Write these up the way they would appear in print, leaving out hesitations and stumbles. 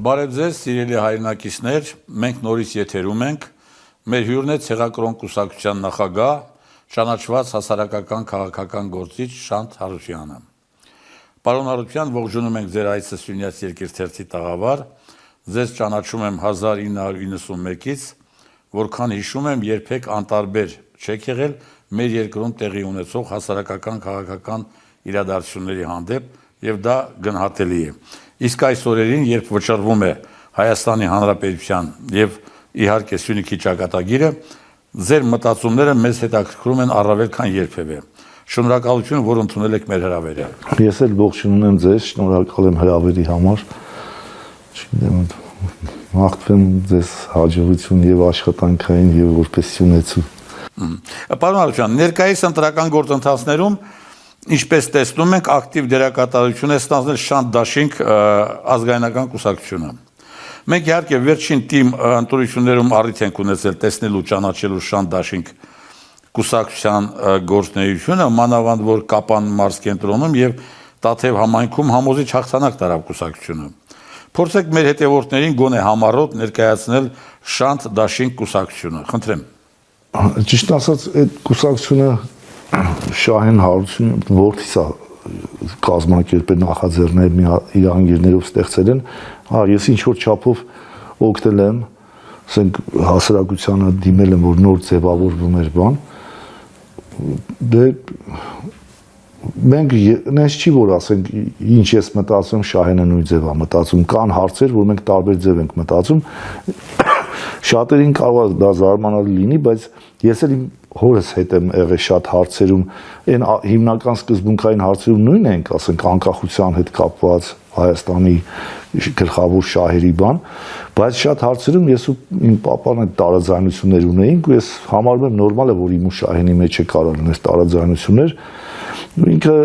Բարև ձեզ, սիրելի հայրենակիցներ, մենք նորից եթերում ենք, մեր հյուրն է Ցեղակրոն կուսակցության նախագահ, ճանաչված հասարակական քաղաքական գործիչ Շանթ Հարությունյանը։ Պարոն Հարության, ողջունում ենք ձեր այցը Սյունյաց երկիր-թերթի տաղավար, ձեզ ճանաչում եմ 1991-ից, որքան հիշում եմ, երբեք անտարբեր չեք եղել մեր երկրում տեղի ունեցող հասարակական քաղաքական իրադարձությունների հանդեպ, եւ դա գնահատելի է։ Իսկ այս օրերին, երբ վճռվում է Հայաստանի Հանրապետության եւ իհարկե Սյունիքի ճակատագիրը, ձեր մտածումները մեզ հետաքրքրում են առավել քան երբևէ։ Շնորհակալություն, որ ընդունել եք մեր հրավերը։ Ես էլ ողջունում եմ ձեզ, շնորհակալ եմ հրավերի համար։ Չգիտեմ, մաղթում ձեզ հաջողություն եւ աշխատանքային եւ որպես սյունեցու։ Պարոն Հարության, ներկայիս ընտրական գործընթացներում ինչպես տեսնում ենք, ակտիվ դերակատարություն է ստանձնել Շանթ Դաշինք ազգայնական կուսակցությունը։ Մենք իհարկե վերջին թիմ ընտրություններում առիթ ենք ունեցել տեսնելու ճանաչելու Շանթ Դաշինք կուսակցության գործունեությունը, մանավանդ որ Կապան մարզկենտրոնում եւ Տաթև համայնքում համոզիչ հաղթանակ տարավ կուսակցությունը։ Փորձեք մեր հետևորդներին գոնե համառոտ ներկայացնել Շանթ Դաշինք կուսակցությունը։ Խնդրեմ։ Ճիշտ ասած, այդ կուսակցությունը Շահեն Հարությունյանը որդիս է կազմակերպել նախաձեռնել իր անգիրներով ստեղծել են, ես ինչ որ չափով օգնել եմ, ասենք հասարակությանը դիմել եմ, որ նոր ձևավորվում էր բան, դե մենք նենց չի որ ասենք ինչ ես մտածում, Շահենը նույն ձև է մտածում, կան հարցեր, որ մենք տարբեր ձև ենք մտածում, շատերին կարող է դա զարմանալի լինի, բայց ես էլ իմ հորս հետ եմ եղել շատ հարցերում, այն հիմնական սկզբունքային հարցերում նույնն ենք, ասենք անկախության հետ կապված Հայաստանի գլխավոր շահերի բան, բայց շատ հարցերում ես ու իմ պապան այդ տարաձայնություններ ունեինք ու ես համարում եմ նորմալ է, որ իմ ու Շահենի մեջ է կարող լինել տարաձայնություններ, ինքը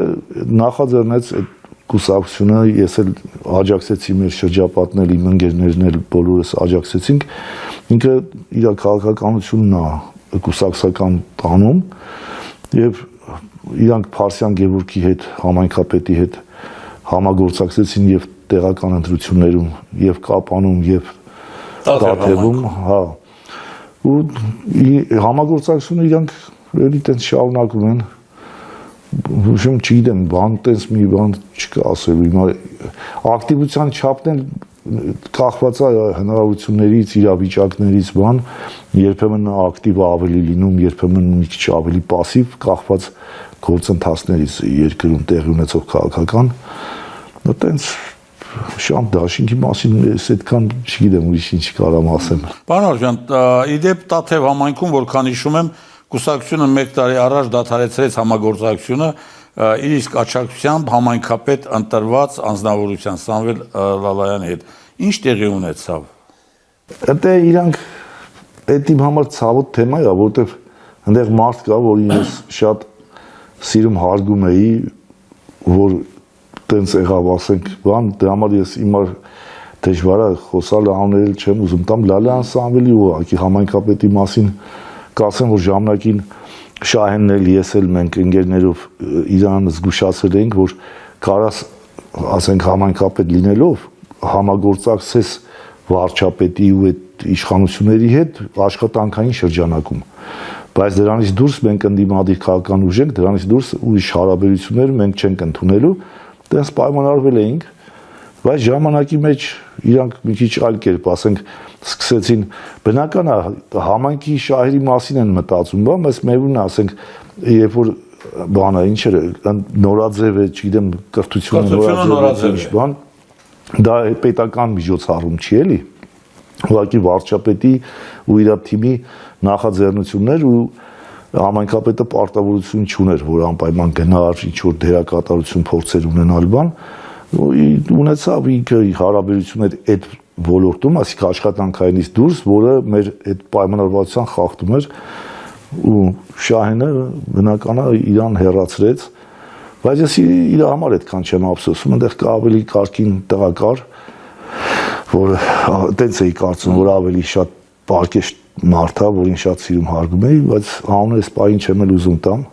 նախաձեռնեց այդ կուսակցությունը, ես էլ աջակցեցի մեր շրջապատն էլ, իմ ընկերներն էլ բոլորս աջակցեցինք, ինքը իր քաղաքականությունն է կուսակցական տանում եւ իրանք Փարսյան Գևորգի հետ, համայնքապետի հետ համագործակցեցին եւ տեղական ընտրություններում եւ Կապանում եւ Տաթևում, հա։ Ու համագործակցությունը իրանք էլի տենց շարունակում են։ Ուժում չգիտեմ, բան տես մի բան չկա ասելու, հիմա ակտիվության չափն էլ կախված է հնարավորություններից, իրավիճակներից բան, երբեմն ակտիվ ավելի լինում, երբեմն մի քիչ ավելի պասիվ, կախված գործընթացներից երկրում տեղի ունեցող քաղաքական, տենց Շանթ Դաշինքի մասին ես այդքան չգիտեմ ուրիշ ինչ կարամ ասեմ։ Պարոն Հարության, իդեպ Տաթև համայնքում, որքան հիշում եմ, կուսակցությունը մեկ տարի առաջ դադարեցրեց համագործակցությունը իր իսկ աջակցությամբ համայնքապետ ընտրված անձնավորության Սամվել Լալայանի հետ։ Ինչ տեղի ունեցավ։ Դա իրանք այդ իմ համար ցավոտ թեմա է, որովհետև այնտեղ մարդ կա, որին ես շատ սիրում հարգում էի, որ տենց եղավ, ասենք, բան, դրա համար ես հիմա դժվար է խոսալ անելել չեմ ուզում տամ Լալայան Սամվելի ուղղակի համայնքապետի մասին կասեմ, որ ժամանակին Շահենն էլ ես էլ մենք ընկերներով իրան զգուշացրել էինք, որ կարաս, ասենք, համայնքապետ լինելով համագործակցես վարչապետի ու այդ իշխանությունների հետ աշխատանքային շրջանակում, բայց դրանից դուրս մենք ընդդիմադիր քաղաքական ուժ ենք, դրանից դուրս ուրիշ հարաբերություններ մենք չենք ընդունելու, տենց պայմանավորվել էինք, բայց ժամանակի մեջ իրանք մի քիչ այլ կերպ, ասենք, սկսեցին, բնական է, համայնքի շահերի մասին են մտածում, բայց մերուն է, ասենք, երբ որ բանը, ինչ էր, նորաձև է, չգիտեմ, կրթությունը նորաձև է, բան, դա պետական միջոցառում չի էլի, ուղղակի վարչապետի ու իր թիմի նախաձեռնություններ ու համայնքապետը պարտավորություն չուներ, որ անպայման գնար, ինչ որ դերակատարություն փորձեր ունենալ բան, ունեցավ ինքը հարաբերություններ այդ ոլորտում, այսինքն աշխատանքայինից դուրս, որը մեր այդ պայմանավորվածության խախտում էր ու Շահենը բնական է իրան հեռացրեց, բայց ես իր համար այդքան չեմ ափսոսում, այնտեղ կա ավելի կարգին տղակար, որ տենց էի կարծում, որ ավելի շատ պարկեշտ մարդ է, որին շատ սիրում հարգում էի, բայց անունը այս պահին չեմ էլ ուզում տամ,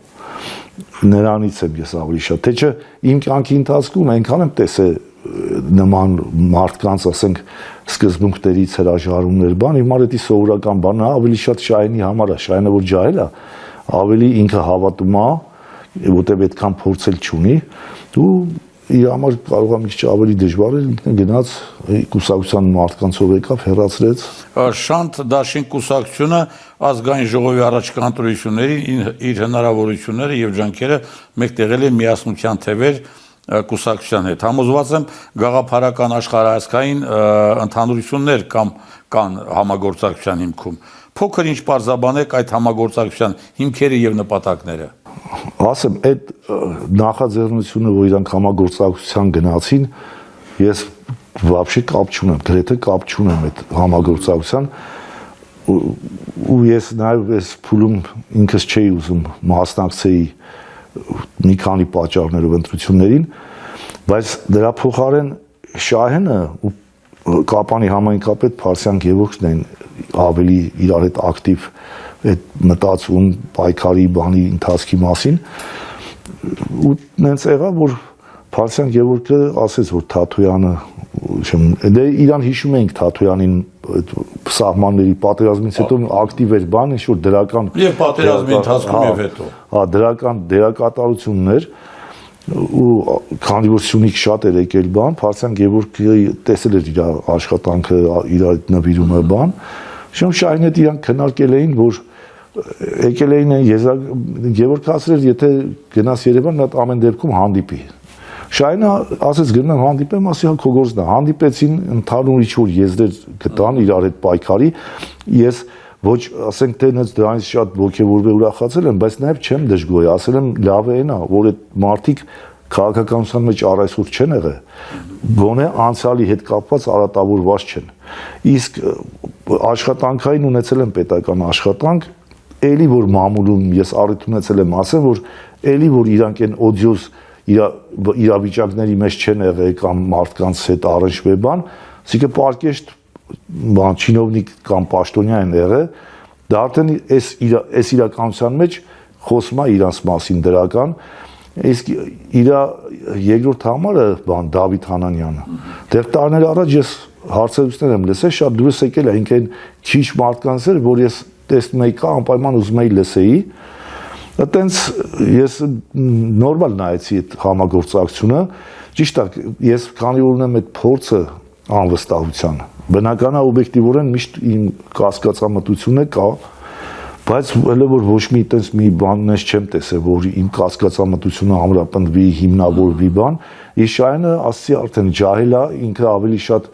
նրանից եմ ես ավելի շատ, թե չէ իմ կյանքի ընթացքում այնքան եմ տեսել նման մարդկանց, ասենք, սկզբունքներից հրաժարումներ, բան, հիմա դա սովորական բան է, ավելի շատ Շահյանի համար է, Շահյանը որ ջահել է, ավելի ինքը հավատում է, որտեղ այդքան փորձել չունի, ու իր համար կարող է մի քիչ ավելի դժվար է, ինքն գնաց կուսակցության մարդկանցով եկավ, հեռացրեց։ Շանթ Դաշինք կուսակցությունը ազգային ժողովի առաջկա ընտրություններին իր հնարավորությունները եւ ջանքերը մեկտեղել է միասնության թևեր կուսակցության հետ։ Համոզված եմ գաղափարական աշխարհայացքային ընդհանրություններ կան համագործակցության հիմքում։ Փոքր ինչ բարձաբանեք այդ համագործակցության հիմքերը եւ նպատակները։ Ասեմ, այդ նախաձեռնությունը, որ իրանք համագործակցության գնացին, ես вообще կապ չունեմ, գրեթե կապ չունեմ այդ համագործակցության, ու ես նաև այս փուլում ինքս չէի ուզում մասնակցեի մի քանի պատճառներով ընտրություններին, բայց դրա փոխարեն Շահյանը ու Կապանի համայնքապետ Փարսյան Գևորգն են ավելի իրար հետ ակտիվ այդ մտածում պայքարի բանի ընթացքի մասին ու նենց եղավ որ Փարսյան Գևորգը ասեց որ Թաթոյանը դե իրան հիշում ենք Թաթոյանին սահմանների պատերազմից հետո ակտիվ էր բան ինչ որ դրական եւ պատերազմի ընթացքում եւ հետո հա դրական դերակատարություններ ու քանի որ Սյունիք շատ էր եկել բան Փարսյան Գևորգը տեսել էր իր աշխատանքը իր նվիրումը բան Շահյանի հետ իրանք քննարկել էին որ եկել էին Գևորգը ասել էր եթե գնաս Երևան նա ամեն դեպքում հանդիպի Շահյանը ասեց գնամ հանդիպեմ ասի հա քո գործն է հանդիպեցին ընդհանուր ինչ-որ եզրեր գտան իրար հետ պայքարի ես ոչ ասենք թե նենց դրանից շատ ողջևորվել ուրախացել եմ բայց նաև չեմ դժգոհ ասել եմ լավ է նա որ այդ մարդիկ քաղաքականության մեջ առայսօր չեն եղել գոնե անցյալի հետ կապված արատավորված չեն իսկ աշխատանքային ունեցել եմ պետական աշխատանք էլի որ մամուլում ես առիթ ունեցել եմ ասեմ որ էլի որ իրանք են օդիոս իրավիճակների մեջ չեն եղել կամ մարդկանց հետ առնչվել բան ասիկը պարկեշտ բան չինովնիկ կամ պաշտոնյա են եղել դա արդեն այս իրականության մեջ խոսում է իրանց մասին դրական իսկ իր երկրորդ համարը բան Դավիթ Հանանյանը դեռ տարիներ առաջ ես հարցերություններ եմ լսել շատ դուրս եկել է ինքն քիչ մարդկանց էր որ ես տեսնում էի կա անպայման ուզում էի լսեի այտենց ես նորմալ նայեցի այդ համագործակցությունը ճիշտ է ես քանի որ ունեմ այդ փորձը անվստահության բնական է օբյեկտիվորեն միշտ իմ կասկածամտությունը կա բայց հələ որ ոչ մի այտենց մի բաններ չեմ տեսել որ իմ կասկածամտությունը ամրապնդվի հիմնավորվի բան Շահյանը ասի արդեն ջահել է ինքը ավելի շատ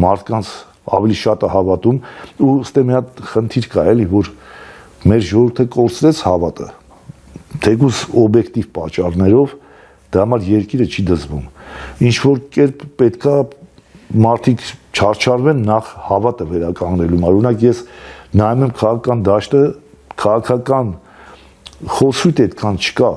մարդկանց ավելի շատ է հավատում ու ըստե մի հատ խնդիր կա էլի որ մեր ժողովուրդը կորցրեց հավատը թեկուզ օբյեկտիվ պատճառներով դա համար երկիրը չի դզվում ինչ որ կերպ պետքա մարդիկ չարչարվեն նախ հավատը վերականգնելու օրինակ ես նայում եմ քաղաքական դաշտը քաղաքական խոսույթ այդքան չկա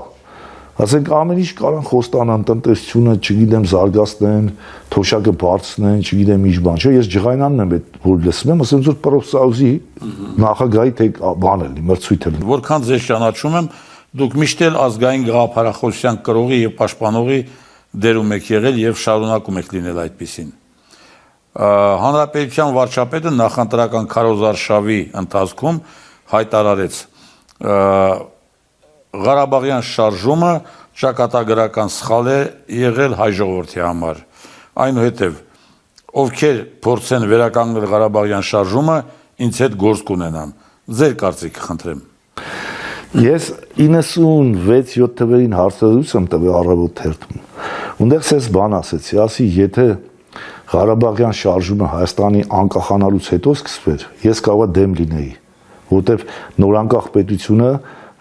ասենք ամեն ինչ կարան խոստանան տնտեսությունը չգիտեմ զարգացնեն թոշակը բարձրացնեն չգիտեմ ինչ բան չէ ես ջղայնանն եմ այդ որ լսում եմ ասեմ որ պրոֆսաուզի նախագահի թե բան էլի մրցույթ էլի որքան ձեզ ճանաչում եմ դուք միշտ էլ ազգային գաղափարախոսության կրողի եւ պաշտպանողի դերում եք եղել եւ շարունակում եք լինել այդպիսին Հանրապետության վարչապետը նախընտրական քարոզարշավի ընթացքում հայտարարեց Ղարաբաղյան շարժումը ճակատագրական սխալ է եղել հայ ժողովրդի համար այնուհետև ովքեր փորձեն վերականգնել Ղարաբաղյան շարժումը ինձ հետ գործ կունենան ձեր կարծիքը խնդրեմ Ես 96-7 թվերին հարցազրույց եմ տվել առավոտ թերթում Ունդեղ ես բան ասեցի ասի եթե Ղարաբաղյան շարժումը Հայաստանի անկախանալուց հետո սկսվեր ես կարող դեմ լինեի որտեվ նորանկախ պետությունը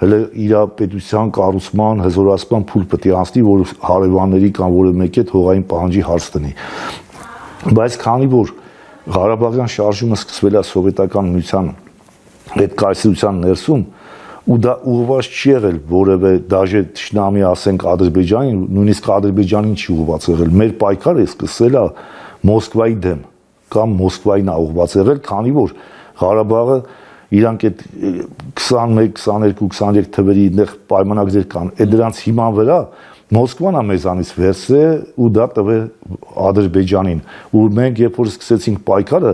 հələ իր պետության կառուցման հզորացման փուլ պետք է անցնի որ հարևանների կամ որը մեկի հետ հողային պահանջի հարց տնի բայց քանի որ Ղարաբաղյան շարժումը սկսվել է սովետական միության այդ կայսրության ներսում ու դա ուղղված չի եղել որևէ դաժե ճշնամի ասենք Ադրբեջանին նույնիսկ Ադրբեջանին չի ուղղված եղել մեր պայքարը սկսել է Մոսկվայի դեմ կամ Մոսկվային է ուղղված եղել քանի որ Ղարաբաղը իրանք այդ 21, 22, 23 թվերի այնտեղ պայմանագրեր կան այդ դրանց հիման վրա Մոսկվան է մեզանից վերցրե ու դա տվե Ադրբեջանին։ Ու մենք երբ որ սկսեցինք պայքարը,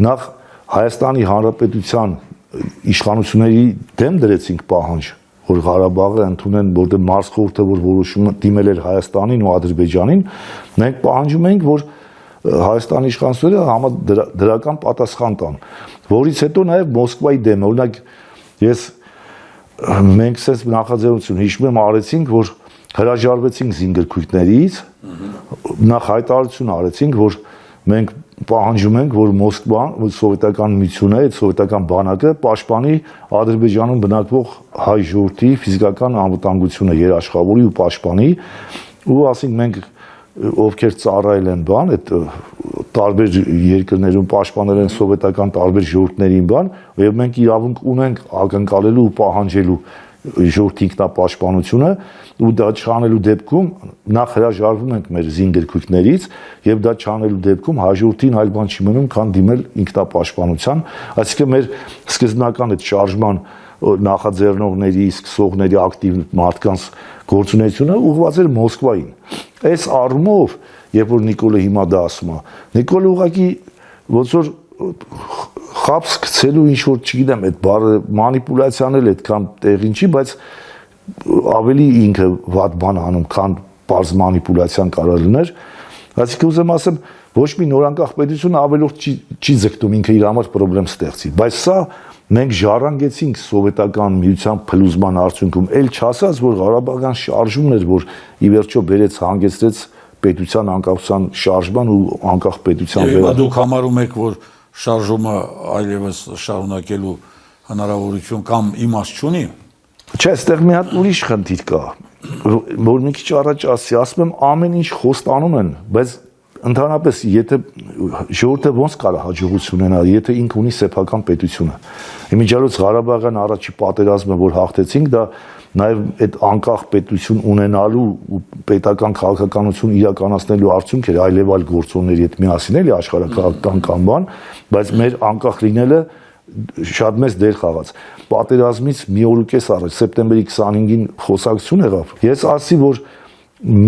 նախ Հայաստանի Հանրապետության իշխանությունների դեմ դրեցինք պահանջ, որ Ղարաբաղը ընդունեն, որտեղ մարզխորհուրդը որ որոշումը դիմել էր Հայաստանին ու Ադրբեջանին, մենք պահանջում էինք, որ Հայաստանի իշխանությունները դրական պատասխան տան, որից հետո նաև Մոսկվայի դեմ, օրինակ մենք sense նախաձեռնություն հիշում եմ արեցինք, որ հրաժարվեցինք զինգրքույկներից, նախ հայտարարություն արեցինք, որ մենք պահանջում ենք, որ Մոսկվան, սովետական միությունը, այդ սովետական բանակը պաշտպանի Ադրբեջանում բնակվող հայ ժողովրդի ֆիզիկական անվտանգությունը, երաշխավորի ու պաշտպանի, ու ասենք մենք ովքեր ծառայել են բան, այդ տարբեր երկրներում պաշտպանել են սովետական տարբեր ժողովուրդներին բան, եւ մենք իրավունք ունենք ակնկալելու ու պահանջելու ժողովրդի ինքնապաշտպանությունը, ու դա չանելու դեպքում նախ հրաժարվում ենք մեր զինգրքույկներից եւ դա չանելու դեպքում հաջորդին այլ բան չի մնում, քան դիմել ինքնապաշտպանության, այսինքն մեր սկզբնական այդ շարժման նախաձեռնողների, սկսողների ակտիվ մարդկանց գործունեությունը ուղղված էր Մոսկվային։ Այս առումով, երբ որ Նիկոլը հիմա դա ասում է, Նիկոլը ուղղակի ոնց որ խապս գցելու ինչ որ չգիտեմ, այդ բառը մանիպուլյացիան էլ այդքան տեղին չի, բայց ավելի ինքը վատ բան անում, քան բարձ մանիպուլյացիան կարող լիներ։ Այսինքն ուզեմ ասեմ, ոչ մի նորանկախ պետություն ավելորդ չի ձգտում ինքը իր համար խնդրեմ ստեղծի, բայց սա մենք ժառանգեցինք սովետական միության փլուզման արդյունքում, ել չասած, որ Ղարաբաղյան շարժումն էր, որ ի վերջո բերեց հանգեցրեց պետության անկախության շարժման ու անկախ պետության վերաբերյալ։ Դուք համարում եք, որ շարժումը այլևս շարունակելու հնարավորություն կամ իմաստ չունի։ Չէ, այստեղ մի հատ ուրիշ խնդիր կա, որ մի քիչ առաջ ասում եմ, ամեն ինչ խոստանում են, բայց ընդհանրապես եթե ժողովուրդը ոնց կարող հաջողություն ունենա, եթե ինքը ունի սեփական պետությունը։ Իմիջիայլոց Ղարաբաղյան առաջի պատերազմը, որ հաղթեցինք, դա նաև այդ անկախ պետություն ունենալու ու պետական քաղաքականություն իրականացնելու արդյունք էր այլև այլ գործոնների հետ միասին էլի աշխարհակաղակական կամ բան, բայց մեր անկախ լինելը շատ մեծ դեր խաղաց։ Պատերազմից մի օր ու կես առաջ, սեպտեմբերի 25-ին խոսակցություն եղավ։ Ես ասի, որ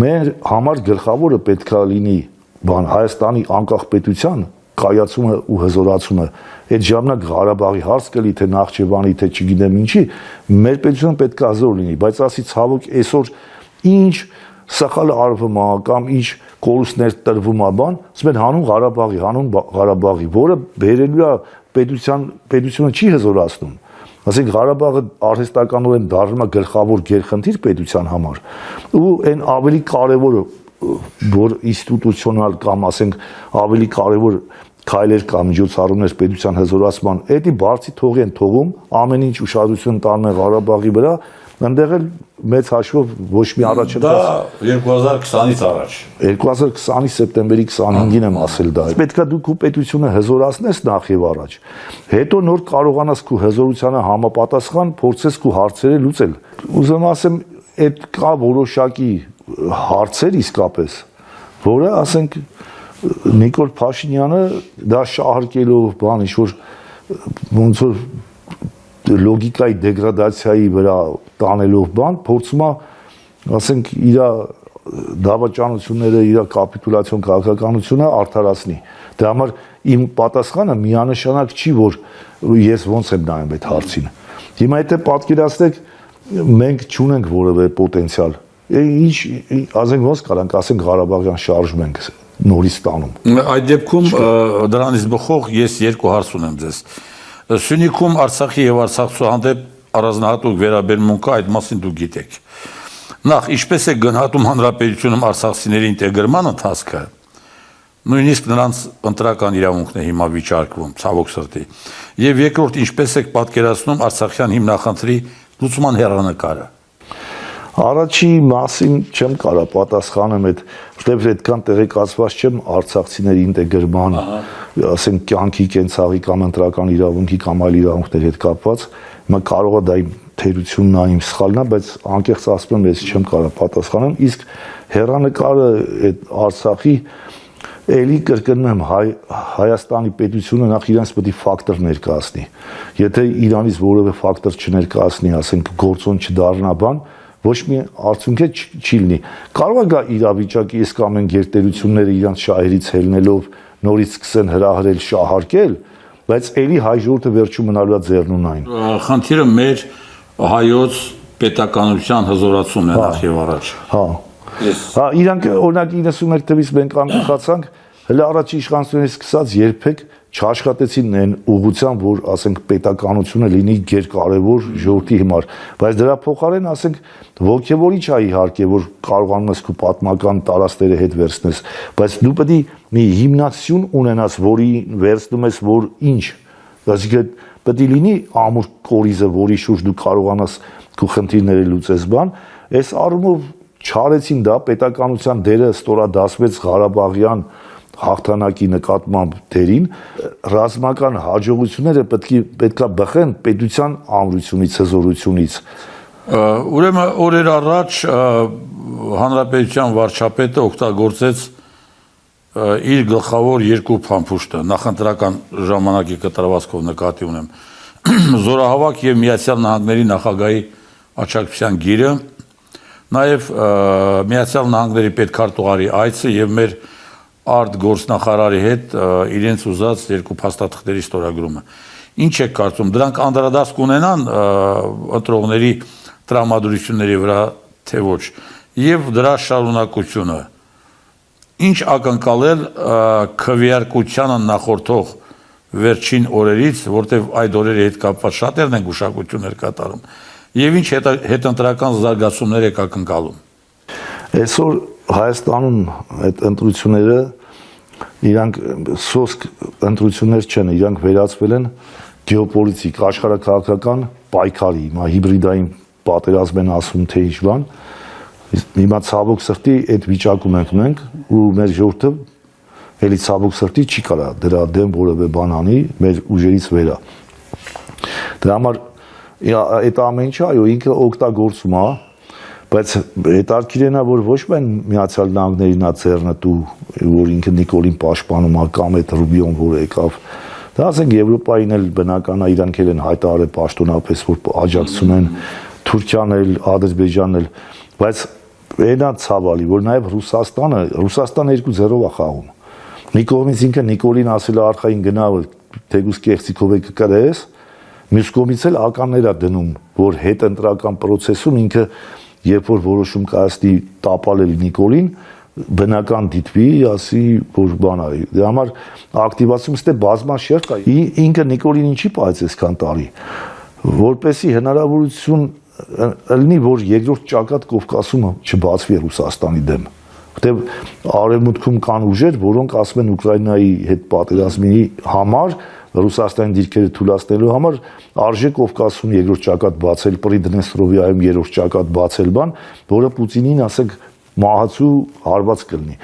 մեր համար գլխավորը պետքա լինի բան Հայաստանի անկախ պետության կայացումը ու հզորացումը, այդ ժամանակ Ղարաբաղի հարց կլի, թե Նախճեվանի, թե չգիտեմ ինչի, մեր պետությունը պետք է հզոր լինի, բայց ասի ցավոք այսօր ինչ սխալ արվում է կամ ինչ կորուստներ տրվում է բան, ասում են հանուն Ղարաբաղի, որը բերելու է պետությունը չի հզորացնում։ Ասենք Ղարաբաղը արհեստականորեն դառնում է գլխավոր գերխնդիր պետության համար, ու այն ավելի կարևորը որ ինստիտուցիոնալ կամ ասենք ավելի կարևոր քայլեր կամ միջոցառումներ պետության հզորացման, էդի բարձի թողի են թողում, ամեն ինչ ուշադրություն տանում են Ղարաբաղի վրա, այնտեղ էլ մեծ հաշվով ոչ մի առաջընթաց։ Դա 2020-ից առաջ։ 2020-ի սեպտեմբերի 25-ին եմ ասել դա։ Պետքա դու քո պետությունը հզորացնես նախ եւ առաջ։ Հետո նոր կարողանաս քո հզորությանը համապատասխան փորձես քո հարցերը լուծել։ Ուզում ասեմ, այդ կա որոշակի հարցեր իսկապես, որը ասենք Նիկոլ Փաշինյանը դա շահարկելով բան ինչ որ ոնց որ լոգիկայի դեգրադացիայի վրա տանելով բան փորձում է ասենք իր դավաճանությունները, իր կապիտուլյացիոն քաղաքականությունը արդարացնի։ Դրա համար իմ պատասխանը միանշանակ չի, որ ես ոնց եմ նայում այդ հարցին։ Հիմա եթե պատկերացնեք, մենք չունենք որևէ պոտենցիալ։ Ինչ ասենք ոնց կարանք ասենք Ղարաբաղյան շարժում ենք նորից տանում։ Այդ դեպքում դրանից բխող ես երկու հարց ունեմ ձեզ։ Սյունիքում Արցախի եւ Արցախցու հանդեպ առանձնահատուկ վերաբերմունքը, այդ մասին դուք գիտեք։ Նախ ինչպես է գնահատում հանրապետությունում արցախցիների ինտեգրման ընթացքը, նույնիսկ նրանց ընտրական իրավունքն է հիմա վիճարկվում, ցավոք սրտի։ Եվ երկրորդ, ինչպես եք պատկերացնում Արցախյան հիմնախնդրի լուծման հեռանկարը։ Առաջի մասին չեմ կարող պատասխանեմ, որտեղ այդքան տեղեկացված չեմ արցախցիների ինտեգրման, ասենք կյանքի, կենցաղի կամ ընտրական իրավունքի կամ այլ իրավունքների հետ կապված, հիմա կարող է դա իմ թերությունն է, իմ սխալն է, բայց անկեղծ ասում եմ, ես չեմ կարող պատասխանեմ, իսկ հեռանկարը այդ Արցախի էլի կրկնում եմ Հայաստանի պետությունը նախ իրանց պետք է ֆակտոր ներկայացնի։ Եթե Իրանից որևէ ֆակտոր չներկայացնի, ասենք գործոն չդառնա բան, ոչ մի արդյունք չի լինի։ Կարող է գա իրավիճակի այս կամ այն գերտերությունները իրանց շահերից ելնելով նորից սկսեն հրահրել, շահարկել, բայց ելի հայ ժողովուրդը վերջում մնալու է ձեռնունայն։ Խնդիրը մեր հայոց պետականության հզորացումն է նախ եւ առաջ։ Հա, իրանք օրինակ 91 թվականից մենք անկախացանք, հələ առաջի իշխանություններից սկսած երբեք չաշխատեցին այն ուղղությամբ, որ ասենք պետականությունը լինի գերկարևոր ժողովրդի համար, բայց դրա փոխարեն ասենք ոգևորիչ է իհարկե, որ կարողանում ես քո պատմական տարածքները հետ վերցնես, բայց դու պետք է մի հիմնացիոն ունենաս, որի վերցնում ես, որ ինչ, այսինքն պետք է լինի ամուր կորիզը, որի շուրջ դու կարողանաս քո խնդիրները լուծես բան, այս առումով չարեցին դա, պետականության դերը ստորադասվեց Ղարաբաղյան հաղթանակի նկատմամբ դերին, ռազմական հաջողությունները պետքա բխեն պետության ամրությունից, հզորությունից։ Ուրեմն օրեր առաջ հանրապետության վարչապետը օգտագործեց իր գլխավոր երկու փամփուշտը, նախընտրական ժամանակի կտրվածքով նկատի ունեմ, Զորահավաք եւ Միացյալ Նահանգների նախագահի աջակցության գիրը, նաեւ Միացյալ Նահանգների պետքարտուղարի այցը եւ մեր արտգործնախարարի հետ իրենց ուզած երկու փաստաթղթերի ստորագրումը։ Ինչ եք կարծում, դրանք անդրադարձ կունենան ընտրողների տրամադրությունների վրա, թե ոչ, եւ դրա շարունակությունը։ Ինչ ակնկալել քվեարկությանը նախորդող վերջին օրերից, որտեղ այդ օրերի հետ կապված շատերն են գուշակություններ կատարում, եւ ինչ հետընտրական զարգացումներ եք ակնկալում։ Այսօր Հայաստանում այդ ընտրությունները իրանք սոսկ ընտրություններ չեն, իրանք վերածվել են գեոպոլիտիկ, աշխարհաքաղաքական պայքարի, հիմա հիբրիդային պատերազմ են ասում, թե ինչ բան։ Հիմա ցավոք սրտի այդ վիճակում ենք մենք, ու մեր ժողովուրդը էլի ցավոք սրտի չի կարա դրա դեմ որևէ բան անի, մեր ուժերից վերա։ Դրա համար այդ ամեն ինչը այո ինքը օգտագործում է, բայց հետաքրքիրն է, որ ոչ միայն Միացյալ Նահանգներն է ձեռնտու, որ ինքը Նիկոլին պաշտպանում է, կամ այդ Ռուբիոն, որ եկավ, դա ասենք Եվրոպային էլ բնական է, իրանք էլ են հայտարարել պաշտոնապես, որ աջակցում են, Թուրքիան էլ, Ադրբեջանն էլ, բայց այնա ցավալի, որ նաև Ռուսաստանը 2-0-ով է խաղում։ Նիկոլից ինքը Նիկոլին ասել է արխային գնա, թեկուզ կեղծիքով է կկրես, մյուս կողմից էլ ականներ է դնում, որ հետընտրական process-ում ինքը երբ որ որոշում կայացնի տապալել Նիկոլին, բնական դիտվի, ասի, որ բան է։ Դրա համար ակտիվացում ստե բազմաշերտ կա։ Ինքը Նիկոլին ինչի պահեց այսքան տարի, որպեսի հնարավորություն լինի, որ երկրորդ ճակատ Կովկասում չբացվի Ռուսաստանի դեմ։ Որտեւ արևմուտքում կան ուժեր, որոնք ասում են Ուկրաինայի հետ պատերազմի համար, Ռուսաստանի դիրքերը թույլատնելու համար արժե Կովկասում երկրորդ ճակատ բացել, Պրիդնեստրովիայում երրորդ ճակատ բացել բան, որը Պուտինին ասենք մահացու հարված կլինի։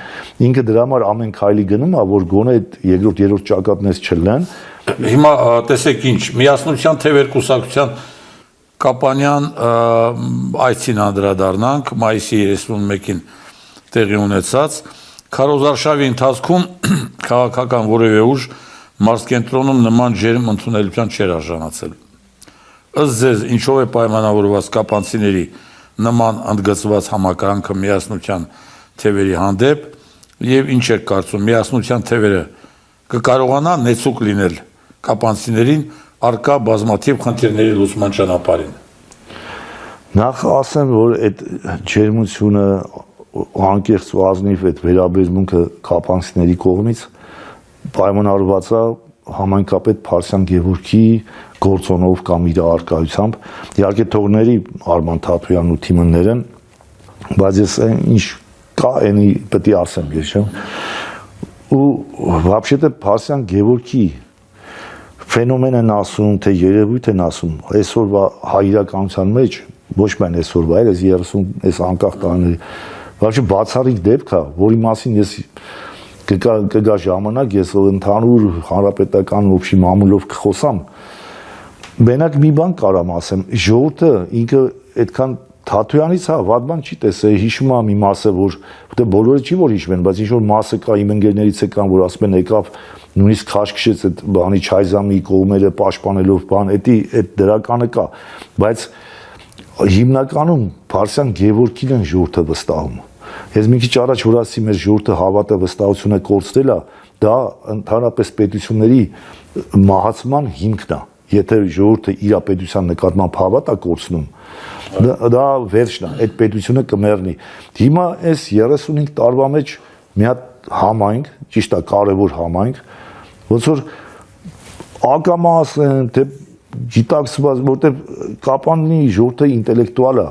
Ինքը դրա համար ամեն քայլի գնում է, որ գոնե այդ երրորդ ճակատներից չլինեն։ Հիմա տեսեք ինչ, Միասնության թևեր կուսակցության Կապանյան այցին անդրադառնանք, մայիսի 31-ին տեղի ունեցած, քարոզարշավի ընթացքում քաղաքական որևէ ուժ մարզկենտրոնում նման ջերմ ընդունելության չէր արժանացել։ Ըստ ձեզ, ինչով է պայմանավորված կապանցիների նման ընդգծված համակրանքը Միասնության թևերի հանդեպ եւ ինչ եք կարծում, Միասնության թևերը կկարողանա նեցուկ լինել կապանցիներին արկա բազմաթիվ խնդիրների լուծման ճանապարհին։ Նախ ասեմ, որ այդ ջերմությունը անկեղծ ու ազնիվ այդ վերաբերմունքը կապանցիների կողմից պայմանավորված է համայնքապետ Փարսյան Գևորգի գործոնով կամ իր արկայությամբ, իհարկե թողների Արման Թաթոյանն ու թիմներն, բայց ես ինչ կա, այնի պետք է ասեմ, ես չեմ։ Ու вообще-то Փարսյան Գևորգի ֆենոմեն են ասում, թե երևույթ են ասում, այսօրվա հայ իրականության մեջ, ոչ միայն այսօրվա, այլ 30 այս անկախ տարիների, вообще բացառիկ դեպք է, որի մասին ես կգա ժամանակ, ես ընդհանուր հանրապետական общий մամուլով կխոսամ։ Մենակ մի բան կարամ ասեմ, ժողովուրդը ինքը այդքան Թաթոյանից վատ բան չի տեսել, հիշում եմ մի մասը, որ բոլորը չի որ հիշում են, բայց ինչ որ մասը կա իմ ընկերներից եկան, որ ասում են եկավ նույնիսկ քաշքշեց այդ բանի Չայզամի կողմերը պաշտպանելով բան, այդ դրականը կա, բայց հիմնականում Փարսյան Գևորգին են ժողովուրդը վստահում։ Ես մի քիչ առաջ որ ասի մեր ժողովուրդը հավատը վստահությունը կորցրել է, դա ընդհանրապես պետությունների մահացման հիմքն է։ Եթե ժողովուրդը իր պետության նկատմամբ հավատ է կորցնում, դա վերջն է, այդ պետությունը կմեռնի։ Հիմա այս 35 տարվա մեջ մի հատ համայնք, ճիշտ է, կարևոր համայնք, ոնց որ ակամա ասեն, թե գիտակցված, որտեղ Կապանի ժողովուրդը ինտելեկտուալ է։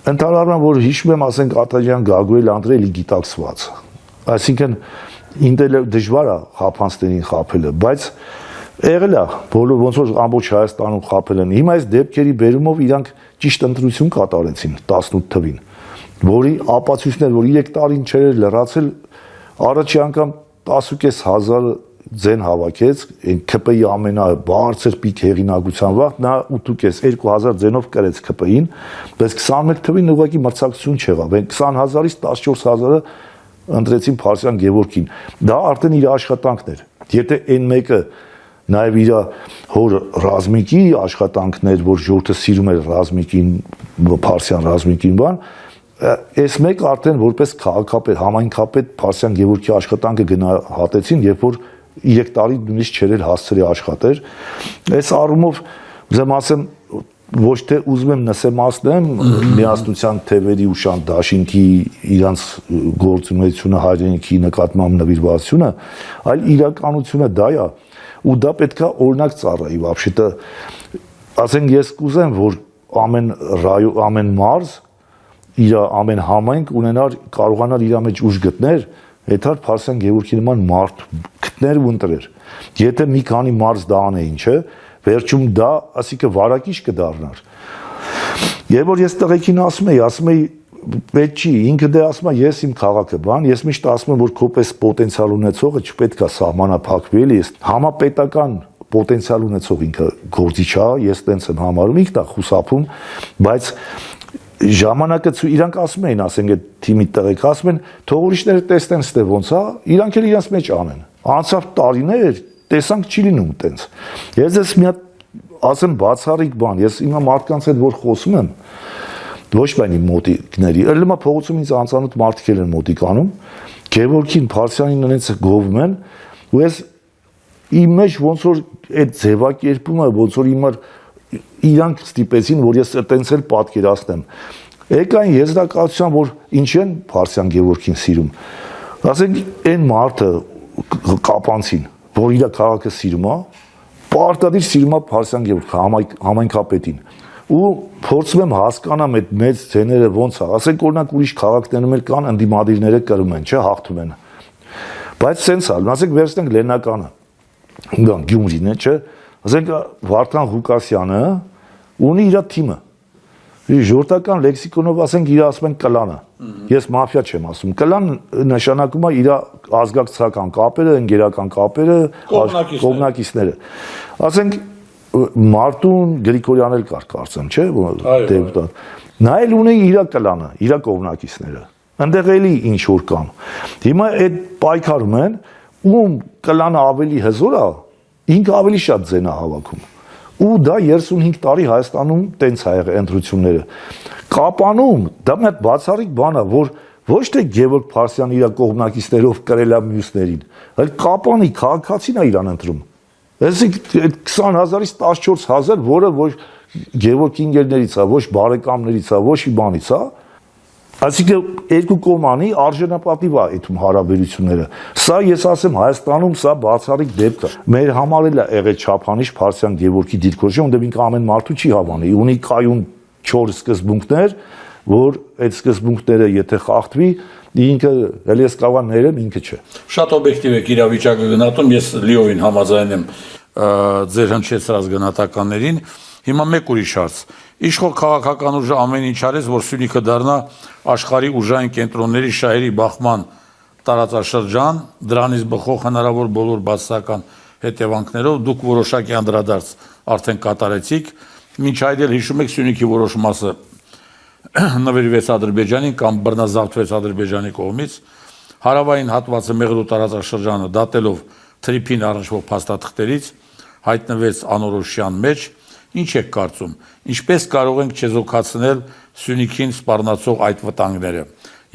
Ընդհանրապես որ հիշում եմ, ասենք Աթաջյան Գագուել Անդրեյի գիտակցված։ Այսինքն դժվար է խափանցներին խափելը, բայց եղել է, բոլոր ոնց որ ամբողջ Հայաստանում խափել են։ Հիմա այս դեպքերի բերումով իրանք ճիշտ ընտրություն կատարեցին 18 թվին, որի ապացույցներ, որ 3 տարին չէր լրացել, առաջի անգամ 10.500 ձեն հավաքեց, ՔՊ-ի ամենաբարձր պիկ հեղինակության վաղ, նա 8.5-2000 ձենով կրեց ՔՊ-ին, բայց 21 թվին ուղղակի մրցակցություն չեղավ, 20,000-ից 14,000-ը ընտրեցին Փարսյան Գևորգին, դա արդեն իր աշխատանքն էր, եթե այն մեկը նաև իր հոր ռազմիկի աշխատանքներ, որ ժողովուրդը սիրում էր ռազմիկին, Փարսյան ռազմիկին բան, այս մեկ արդեն որպես քաղաքապետ, համայնքապետ Փարսյան Գևորգի աշխատանքը գնահատեցին, երբ որ 3 տարի նույնիսկ չէր հասցրի աշխատեր։ Այս առումով ուզեմ ասեմ, ոչ թե ուզում եմ նսեմացնեմ միասնության թևերի ու շան դաշինքի իրանց գործունեությունը հայրենիքի նկատմամբ նվիրվածությունը, այլ իրականությունը դա է, ու դա պետք է օրինակ ծառայի, вообще-то, ասենք ես կուզեմ, որ ամեն մարզ, իր ամեն համայնք ունենար, կարողանար իր մեջ ուժ գտներ, հետար Փարսյան Գևորգի նման մարդ գտներ ու ընտրեր։ Եթե մի քանի մարզ դա անեին, չէ, վերջում դա, ասիկը վարակիչ կդառնար։ Եվ որ ես տղեկին ասում էի, պետք չի, ինքը դե ասում է, ես իմ քաղաքը բան, ես միշտ ասում եմ, որ քո պես պոտենցիալ ունեցողը չպետք է սահմանափակվի, էլի, համապետական պոտենցիալ ունեցող ինքը գործիչ է, ես տենց եմ համարում, ինքն է խուսափում, բայց ժամանակը իրանք ասում էին, ասենք այդ թիմի տղեկ ասում են, թող ուրիշները տեսնեն ստե ոնց է, իրանք էլ իրանց մեջ անեն։ Անցավ տարիներ, տեսանք չի լինում տենց։ Ես ես մի հատ ասեմ բացառիկ բան, ես հիմա մարդկանց հետ որ խոսում եմ, ոչ միայն իմ մոտիկների, ելմա փողոցում ինձ անծանոթ մարդիկ են մոտիկ անում, Գևորգին Փարսյանին նրանց գովում են, ու ես իմ մեջ ոնց որ այդ ձևակերպումը, ոնց որ հիմա իրանք ստիպեցին, որ ես այտենց էլ պատկերացնեմ։ Եկան եզրակացության, որ ինչ են Փարսյան Գևորգին սիրում։ Ասենք այն մարդը կապանցին, որ իր քաղաքը սիրում է, պարտադիր սիրում է Փարսյան Գևորգ համայնքապետին։ Ու փորձում եմ հասկանամ այդ մեծ ձեները ոնց է։ Ասենք օրինակ ուրիշ քաղաքներում էլ կան ընդդիմադիրները կրում են, չէ, հաղթում են։ Բայց սենց է, ասենք վերցնենք Լեննականը, Գյումրին է, չէ, ասենք Վարդան Ղուկասյանը ունի իր թիմը։ Ժողովրդական լեքսիկոնով ասենք իր ասում են կլանը։ Ես մաֆիա չեմ ասում։ Կլան նշանակում է իր ազգակցական կապերը, ընկերական կապերը, կողմնակիցները։ Ասենք Մարտուն Գրիգորյան էլ կար կարծեմ, չէ, դեպուտատ։ Նա էլ ունի իր կլանը, իր կողմնակիցները։ Այնտեղ էլի ինչ որ կան։ Հիմա այդ պայքարում են, ում կլանը ավելի հզոր է, ինքը ավելի շատ ձեն է հավաքում։ Ու դա 35 տարի Հայաստանում տենց ա եղել ընտրությունները։ Կապանում դա մի հատ բացառիկ բան է, որ ոչ թե Գևորգ Փարսյան իր կողմնակիցներով կրել է մյուսներին, այլ Կապանի քաղաքացին է իրան ընտրում։ Այսինքն 20,000-ից 14,000, որը ոչ Գևորգ ինգերներից է, ոչ բարեկամներից է, ոչ իբանից է, այսինքն երկու կողմանի արժանապատիվ է այդում հարաբերությունները։ Սա ես ասեմ Հայաստանում սա բացառիկ դեպք է։ Մեր համար էլ է եղել չափանիշ Փարսյան Գևորգի դիրքորոշումը, ոնց ինքը ամեն մարդու չի հավանի, ունի կայուն 4 սկզբունքներ, որ այդ սկզբունքները եթե խախտվի, ինքը ելի ես կարող ներեմ, ինքը չէ։ Շատ օբյեկտիվ եք իրավիճակը գնահատում, ես լիովին համաձայն եմ ձեր հնչեցրած գնահատականներին։ Հիմա մեկ ուրիշ հարց։ Իշխող քաղաքական ուժը ամեն ինչ արեց, որ Սյունիքը դառնա աշխարհի ուժային կենտրոնների շահերի բախման տարածաշրջան, դրանից բխող հնարավոր բոլոր բացասական հետևանքներով դուք որոշակի անդրադարձ արդեն կատարեցիք, մինչ այդ էլ հիշում եք Սյունիքի որոշ մասը նվիրվեց Ադրբեջանին կամ բռնազավթվեց Ադրբեջանի կողմից, հարավային հատվածը Մեղրու տարածաշրջանը դատելով թրիփին առնչվող փաստաթղթերից հայտնվեց անորոշության մեջ Ինչ եք կարծում, ինչպես կարող ենք չեզոքացնել Սյունիքին սպառնացող այդ վտանգները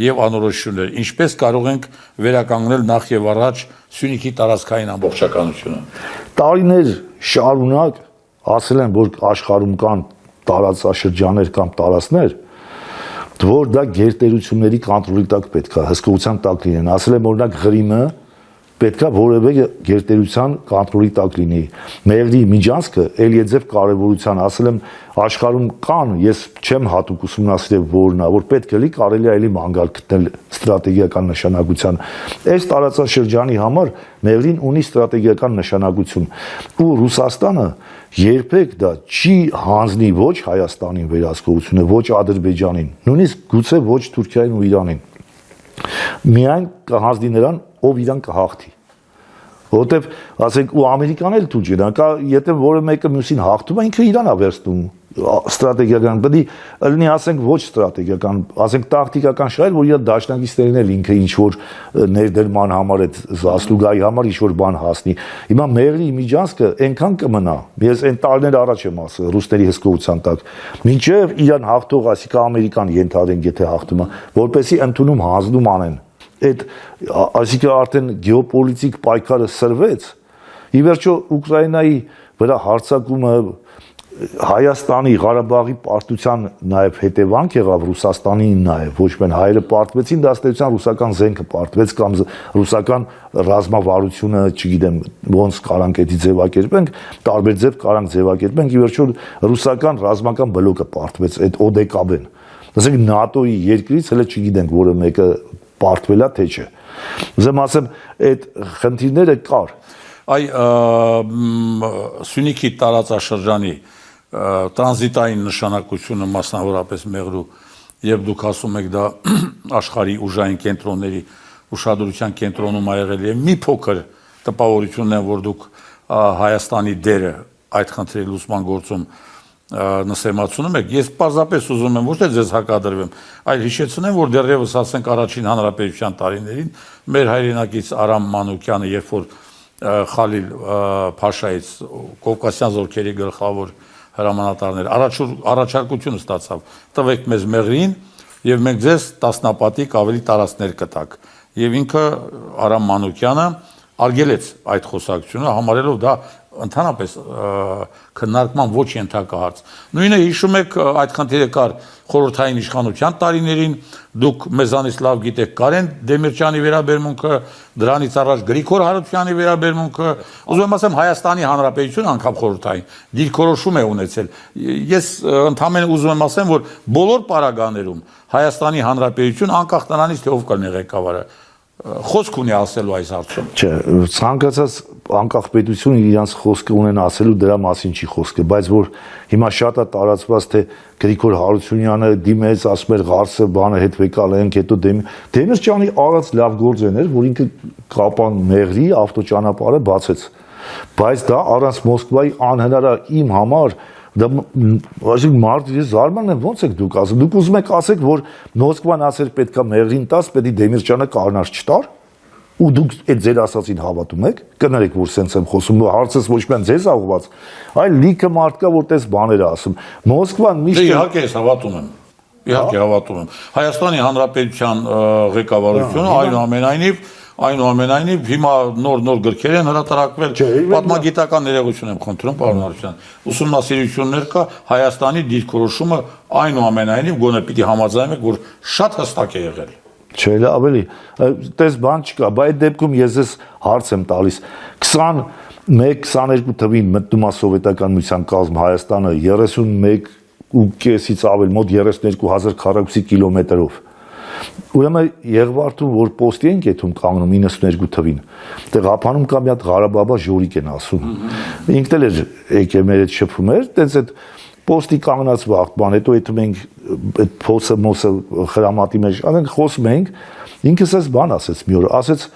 եւ անորոշությունները, ինչպես կարող ենք վերականգնել նախ եւ առաջ Սյունիքի տարածքային ամբողջականությունը։ Տարիներ շարունակ ասել են, որ աշխարհում կան տարածաշրջաններ կամ տարածքներ, որ դա գերտերությունների կոնտրոլի տակ պետք է, հսկողության տակ լինեն։ Ասել եմ, օրինակ Ղրիմը պետք է որևէ գերտերության կոնտրոլի տակ լինի։ Մեղրի Միջանցքը Էլիեզեվ կարևորության, ասել եմ, աշխարհում կան, ես չեմ հատուկ ուսումնասիրել որն է, որ պետք է լի կարելի է էլի մանգալ գտնել ստրատեգիական նշանակության։ Այս տարածաշրջանի համար Մեղրին ունի ստրատեգիական նշանակություն։ Ու Ռուսաստանը երբեք դա չի հանձնի ոչ Հայաստանին վերահսկողությունը, ոչ Ադրբեջանին, նույնիսկ գուցե ոչ Թուրքիային ու Իրանին։ Միայն կհանձնի նրան, ով իրան կհաղթի։ Որովհետև, ասենք, ու Ամերիկան էլ թույլ չեն, եթե որը մեկը մյուսին հաղթում է, ինքը իրան է վերցնում ստրատեգիական, պետք է լինի, ասենք, ոչ ստրատեգիական, ասենք, տակտիկական շահեր, որ իր դաշնակիցներին էլ ինքը ինչ որ ներդրման համար, այդ զասլուգայի համար ինչ որ բան հասնի։ Հիմա Մեղրի Միջանցքը այնքան կմնա, ես այն տարիներ առաջ եմ ասել, ռուսների հսկողության տակ, մինչև իրան հաղթող, այսինքն Ամերիկան ենթադրենք, եթե հաղթում է, որպեսզի ընդունում հանձնում անեն։ Այդ այսինքն արդեն գեոպոլիտիկ պայքարը սրվեց։ Ի վերջո Ուկրաինայի վրա հարձակումը Հայաստանի Ղարաբաղի պարտության նաև հետևանք եղավ Ռուսաստանին նաև, ոչ միայն հայերը պարտվեցին, դա ըստ էության ռուսական զենքը պարտվեց կամ ռուսական ռազմավարությունը, չգիտեմ, ոնց կարանք էդի ձևակերպենք, տարբեր ձև կարանք ձևակերպենք, ի վերջո ռուսական ռազմական բլոկը պարտվեց, այդ ODKB-ն։ Ասենք ՆԱՏՕ-ի երկրից հələ չգիտենք, որը մեկը պարտվել է թե չէ։ Ուզեմ ասեմ, այդ խնդիրները կար։ Այ Սյունիքի տարածաշրջանի տրանզիտային նշանակությունը մասնավորապես Մեղրու, եւ դուք ասում եք դա աշխարհի ուժային կենտրոնների ուշադրության կենտրոնում ա եղել եւ մի փոքր տպավորությունն է, որ դուք Հայաստանի դերը այդ խնդրի լուսման գործում նսեմացնում եք։ Ես պարզապես ուզում եմ ոչ թե ձեզ հակադրվեմ, այլ հիշեցնեմ, որ դեռևս ասենք առաջին հանրապետության տարիներին մեր հայրենակից Արամ Մանուկյանը, երբ որ Խալիլ Փաշայից Կովկասյան զորքերի գլխավոր հրամանատարներ առաջարկություն ստացավ, տվեք մեզ Մեղրին եւ մենք ձեզ տասնապատիկ ավելի տարածքներ կտակ։ Եվ ինքը Արամ Մանուկյանը արգելեց այդ խոսակցությունը, համարելով դա ընդհանրապես քննարկման ոչ ենթակա հարց։ Նույնը հիշում եք, այդ խնդիրը կար խորհրդային իշխանության տարիներին, դուք մեզանից լավ գիտեք Կարեն Դեմիրճյանի վերաբերմունքը, դրանից առաջ Գրիգոր Հարությունյանի վերաբերմունքը, ուզում եմ ասեմ Հայաստանի Հանրապետությունը անգամ խորհրդային դիրքորոշում է ունեցել։ Ես ընդհանրապես ուզում եմ ասեմ, որ բոլոր պարագաներում Հայաստանի Հանրապետություն անկախ նրանից թե ով կլինի ղեկավարը խոսք ունի ասելու այս հարցում։ Չէ, ցանկացած անկախ պետություն իրանց խոսքը ունեն ասելու, դրա մասին չի խոսքը, բայց որ հիմա շատ է տարածված, թե Գրիգոր Հարությունյանը դիմեց, ասում էր Ղարսը բանը հետվեկալ ենք, հետո Դեմիրճյանի արած լավ գործ էր, որ ինքը Կապան Մեղրի ավտոճանապարհը բացեց, բայց դա առանց Մոսկվայի անհնար է իմ համար։ Դա այսինքն մարդ ես զարմանում եմ, ո՞նց եք դուք ասում։ Դուք ուզում եք ասեք, որ Մոսկվան ասել պետքա Մեղրին տաս, պետք է Դեմիրճյանը կանար չտար, ու դուք այդ ձեր ասածին հավատում եք։ Կներեք, որ սենց եմ խոսում, հարցս ոչ միայն ձեզ ուղղված, այլ լիքը մարդ կա, որ տես բաներ ասում։ Մոսկվան միշտ Իհարկե ես հավատում եմ։ Իհարկե հավատում եմ։ Հայաստանի Հանրապետության ղեկավարությունը այնուամենայնիվ հիմա նոր գրքեր են հրատարակվել, պատմագիտական ներողություն եմ խնդրում, պարոն Հարությունյան, ուսումնասիրություններ կա, Հայաստանի դիրքորոշումը այնուամենայնիվ գոնե պիտի համաձայնենք, որ շատ հստակ է եղել։ Չէ, ավելի, տես բան չկա, բայց այդ դեպքում ես ես հարց եմ տալիս, 21-22 թվին մտնում է սովետական միության կազմ Հայաստանը 31.5-ից ավել, մոտ 32,000 քառակուսի կիլոմետրով։ Ուրեմն Եղվարդում, որ պոստի են կեթում կանգնում 92 թվին, այդտեղ ափանում կա մի հատ Ղարաբաղ ժորիկ են ասում։ Ինքն էլ էր եկել մեր հետ շփվում էր, տենց այդ պոստի կանգնած վաղտման, հետո եթե մենք այդ փոսը մոսը խրամատի մեջ անենք խոսում ենք, ինքս էս բան ասեց մի օր, ասեց,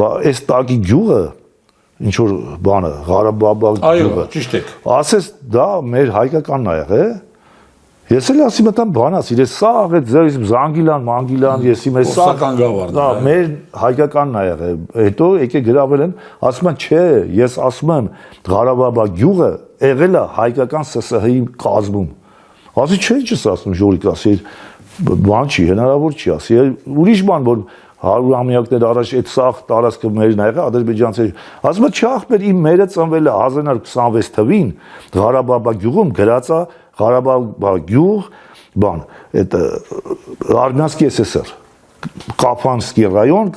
բա այս տակի գյուղը ինչ որ բանը Ղարաբաղ գյուղը։ Այո, ճիշտ եք։ Ասեց դա մեր հայկականն ա եղել։ Ես էլ ասի մտամ բան ասիր, ես սա այդ ձեր Զանգիլան, Մանգիլան, ես իմ սա գավառն է։ Մեր հայկականն ա եղել։ Հետո եկե գրավել են, ասում են, չէ, ես ասում եմ Ղարաբաղ գյուղը եղել է հայկական ՍՍՀ-ի կազմում։ Ասի չի ասում ժողովուրդ, ասի բան չի, հնարավոր չի, ասի ուրիշ բան, որ 100-ամյակներ առաջ այդ սաղ տարածքը մերն ա եղել ադրբեջանցի։ Ասում է չախպեր իմ մերը ծնվել է 1926 թվին Ղարաբաղ գյուղում գրած է Ղարաբաղ գյուղ բան, այդ Արմյանսկի ՍՍՍР Կապանսկի ռայոն,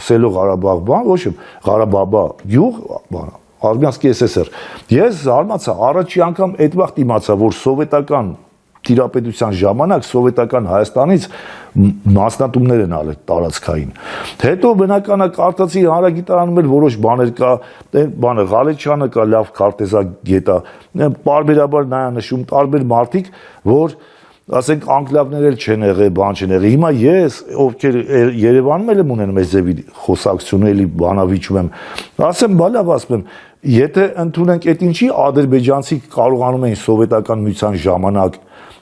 սելո Ղարաբաղ բան, ոչ Ղարաբաղ գյուղ բան, Արմյանսկի ՍՍՍР։ Ես զարմացա, առաջի անգամ այդ վաղ իմացա, որ սովետական տիրապետության ժամանակ սովետական Հայաստանից մասնատումներ են արել տարածքային։ Հետո բնական է կարծացի հանրագիտարանում էլ որոշ բաներ կա, բանը Ղալեչյանը կա լավ քարտեզագետ է, պարբերաբար նա նշում տարբեր մարդիկ, որ ասենք անկլավներ էլ չեն եղել, բան չեն եղել։ Հիմա ես, ովքեր Երևանում եմ ունեն մեծ ձևի խոսակցություն էլի բանավիճում եմ, ասեմ, բալավ ասում եմ, եթե ընդունենք այդ ինչի ադրբեջանցի կարողանում էին սովետական միության ժամանակ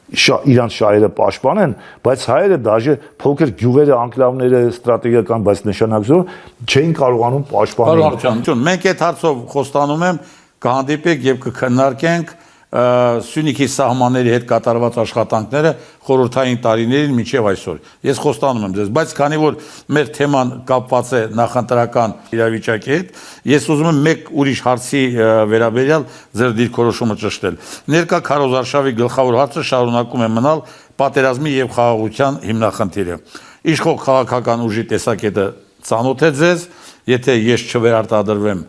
իրանց շահերը պաշտպանեն, բայց հայերը դաժե փոքր գյուղերը, անկլավները ստրատեգիական, բայց նշանակություն չէին կարողանում պաշտպանել։ Պարոն, մենք այդ հարցով խոստանում եմ կհանդիպենք եւ կքննարկենք Սյունիքի սահմանների հետ կատարված աշխատանքները խորհրդային տարիներին մինչև այսօր։ Ես խոստանում եմ ձեզ, բայց քանի որ մեր թեման կապված է նախընտրական իրավիճակի հետ, ես ուզում եմ մեկ ուրիշ հարցի վերաբերյալ ձեր դիրքորոշումը ճշտել։ Ներկա քարոզարշավի գլխավոր հարցը շարունակում է մնալ պատերազմի եւ խաղաղության հիմնախնդիրը։ Իշխող քաղաքական ուժի տեսակետը ծանոթ է ձեզ, եթե ես չվերարտադրվեմ,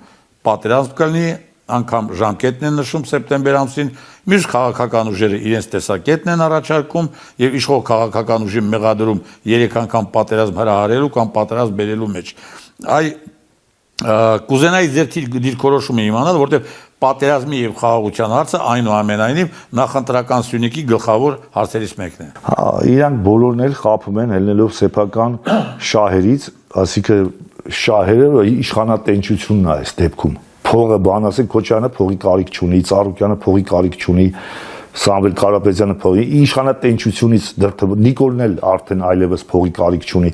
պատերազմ կլինի, անգամ ժամկետն են նշում սեպտեմբեր ամսին, մյուս քաղաքական ուժերը իրենց տեսակետն են առաջարկում եւ իշխող քաղաքական ուժի մեղադրում 3 անգամ պատերազմ հրահարելու կամ պատերազմ բերելու մեջ։ Կուզենայի ձեր դիրքորոշումը իմանալ, որտեղ պատերազմի եւ խաղաղության հարցը այնուամենայնիվ նախընտրական Սյունիքի գլխավոր հարցերից մեկն է։ Հա, իրանք բոլորն էլ խափում են ելնելով սեփական շահերից, ասիկը շահերը իշխանատենչությունն է այս դեպքում։ Փողը բան ասենք Քոչյանը փողի կարիք չունի, Ծառուկյանը փողի կարիք չունի, Սամվել Կարապետյանը փողի իշխանատենչությունից Նիկոլն էլ արդեն այլևս փողի կարիք չունի։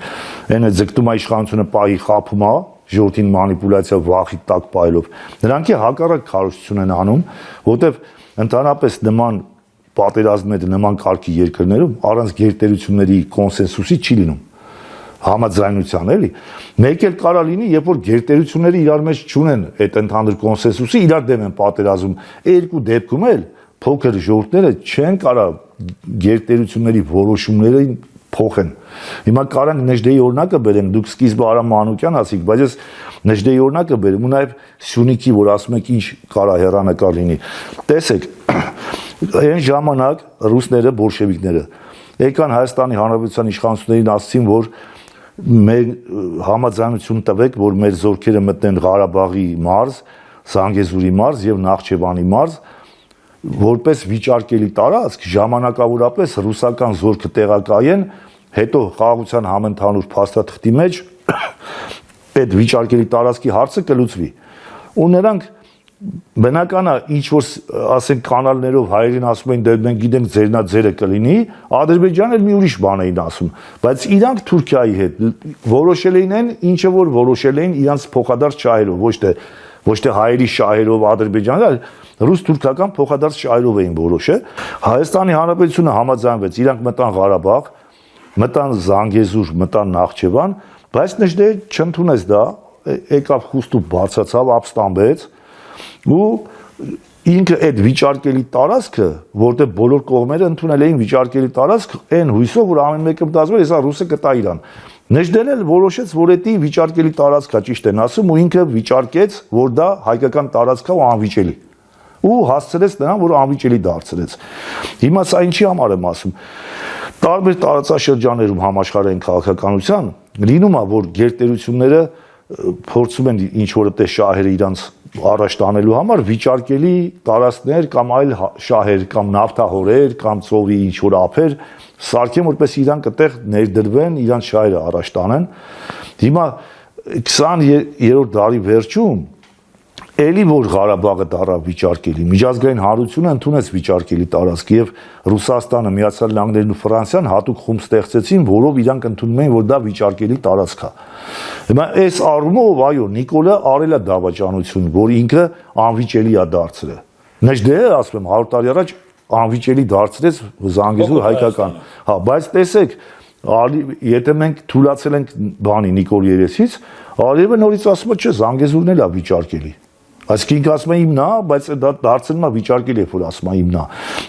Այնը ձգտում է իշխանությունը պահի խափում է, ժողովրդին մանիպուլյացիա վախի տակ պայելով։ Նրանք հակառակ քարոզություն են անում, որտեվ ընդհանրապես նման պատերազմները նման կարգի երկրներում առանց գերտերությունների կոնսենսուսի չի լինում։ Համաձայնության էլի մեկ էլ կարա լինի, երբ որ գերտերությունները իրար մեջ չունեն այդ ընդհանուր կոնսենսուսի, իրար դեմ են պատերազում, երկու դեպքում էլ փոքր ժողովուրդները չեն կարա գերտերությունների որոշումներին փոխեն։ Հիմա կարանք Նեժդեի օրինակը բերենք, դուք սկիզբը Արամ Մանուկյան ասիք, բայց ես Նեժդեի օրինակը բերեմ ու նաև Սյունիքի, որ ասում եք ինչ կարա հեռանկար լինի։ Տեսեք, այն ժամանակ ռուսները, բոլշևիկները եկան Հայաստանի Հանրապետության իշխանություններին ասացին, որ մեր համաձայնություն տվեք, որ մեր զորքերը մտնեն Ղարաբաղի մարզ, Զանգեզուրի մարզ եւ Նախճեվանի մարզ, որպես վիճարկելի տարածք ժամանակավորապես ռուսական զորքը տեղակայեն, հետո խաղաղության համընդհանուր փաստաթղթի մեջ այդ վիճարկելի տարածքի հարցը կլուծվի։ Ու նրանք բնական է ինչ որ ասենք կանալներով հայերին ասում են դե մենք գիտենք ձերնա ձերը կլինի, Ադրբեջանը մի ուրիշ բան էին ասում, բայց իրանք Թուրքիայի հետ որոշել էին ինչը որ որոշել էին իրանք փոխադարձ շահերով, ոչ թե հայերի շահերով Ադրբեջանը, այլ ռուս-թուրքական փոխադարձ շահերով էին որոշել։ Հայաստանի Հանրապետությունը համաձայնվեց, իրանք մտան Ղարաբաղ, մտան Զանգեզուր, մտան Նախճեվան, բայց Նեժդեը չընդունեց դա, եկավ խուստու բացացավ, ապստամբեց ու ինքը այդ վիճարկելի տարածքը, որտեղ բոլոր կողմերը ընդունել էին վիճարկելի տարածք, այն հույսով, որ ամեն մեկը մտածում էր, հեսա ռուսը կտա իրան։ Նեժդեն էլ որոշեց, որ դա վիճարկելի տարածք է, ճիշտ են ասում, ու ինքը վիճարկեց, որ դա հայկական տարածք է ու անվիճելի։ Ու հասցրեց նրան, որ անվիճելի դարձրեց։ Հիմա սա ինչի համար եմ ասում։ Տարբեր տարածաշրջաններում համաշխարհային քաղաքականության լինում է, որ գերտերությունները փորձում են ինչ որ այդպես շահերը իրանց առաջ տանելու համար վիճարկելի տարածքներ կամ այլ շահեր կամ նավթահորեր կամ ծովի ինչ որ ափեր սարքեն, որպես իրանք այդտեղ ներդրվեն, իրանց շահերը առաջ տանեն։ Հիմա 20-րդ դարի վերջում էլի որ Ղարաբաղը դառավ վիճարկելի, միջազգային հանրությունը ընդունեց վիճարկելի տարածք եւ Ռուսաստանը, Միացյալ Նահանգներն ու Ֆրանսիան հատուկ խումբ ստեղծեցին, որով իրանք ընդունում էին, որ դա վիճարկելի տարածք է։ Հիմա այս առումով այո, Նիկոլը արել է դավաճանություն, որ ինքը անվիճելի է դարձրել։ Նեժդեհը ասում եմ 100 տարի առաջ անվիճելի դարձրեց Զանգեզուր հայկական։ Հա, բայց տեսեք, եթե մենք թույլացել ենք բանի Նիկոլ Երեսից, Ալիևը նորից ասում է, չէ, Զանգեզուրն էլ է վիճարկելի։ Այսինքն ինքը ասում է իմն է, բայց դա դարձնում է վիճարկելի, երբ որ ասում է իմն է։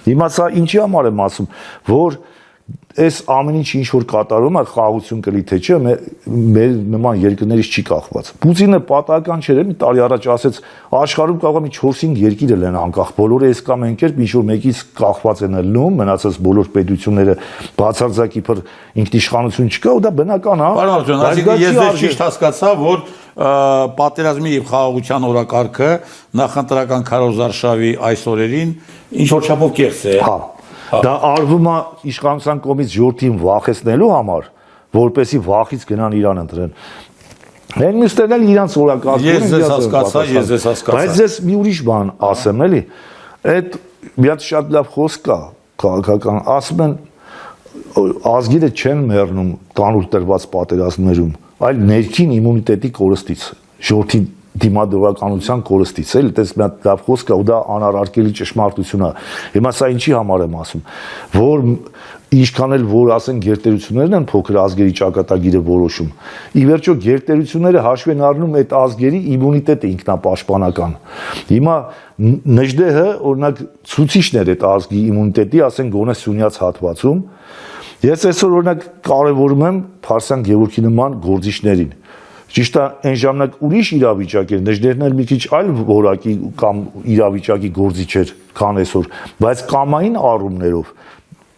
Հիմա սա ինչի համար եմ ասում, որ այս ամեն ինչ որ կատարում է խաղաղություն կլի թե չէ, մեր նման երկրներից չի կախված։ Պուտինը պատահական չէր, մի տարի առաջ ասեց, աշխարհում կարող է մի 4-5 երկիր լինեն անկախ, բոլորը այս կամ այն կերպ ինչ որ մեկից կախված են ելնում, մնացած բոլոր պետությունները բացարձակ իբր ինքնիշխանություն չկա, ու դա բնական է։ Պարոն Ալթունյան, այսինքն ես ձեզ ճիշտ հասկացա, որ պատերազմի եւ խաղաղության օրակարգը նախընտրական քարոզարշավի այս օրերին ինչ որ չափով կեղծ է։ Հա։ Դա արվում է իշխանության կողմից ժողովրդին վախեցնելու համար, որպեսզի վախից գնան իրան ընտրեն։ Են մյուսներն էլ իրանց օրակարգում են։ Ես ձեզ հասկացա։ Բայց ես մի ուրիշ բան ասեմ, էլի։ Այդ մի հատ շատ լավ խոսք կա քաղաքական, ասում են ազգերը չեն մեռնում կանուր տրված պատերազմներում, այլ ներքին իմունիտետի կորստից, ժողովրդի դիմադրականության կորստից, էլի, դες մի հատ լավ խոսք կա, ու դա անառարկելի ճշմարտություն է։ Հիմա սա ինչի համար եմ ասում, որ ինչքան էլ որ ասեն գերտերություններն են փոքր ազգերի ճակատագիրը որոշում։ Ի վերջո գերտերությունները հաշվի են առնում այդ ազգերի իմունիտետը ինքնապաշտպանական։ Հիմա Նեժդեհը օրինակ ցուցիչն էր այդ ազգի իմունիտետի, ասեն գոնե Սյունյաց հատվածում։ Ես այսօր օրինակ կարևորում եմ Փարսյան Գևորգի նման գործիչներին։ Ճիշտ է, այն ժամանակ ուրիշ իրավիճակ էր, Նեժդեհն էլ մի քիչ այլ որակի կամ իրավիճակի գործիչ էր, քան այսօր, բայց կամային առումներով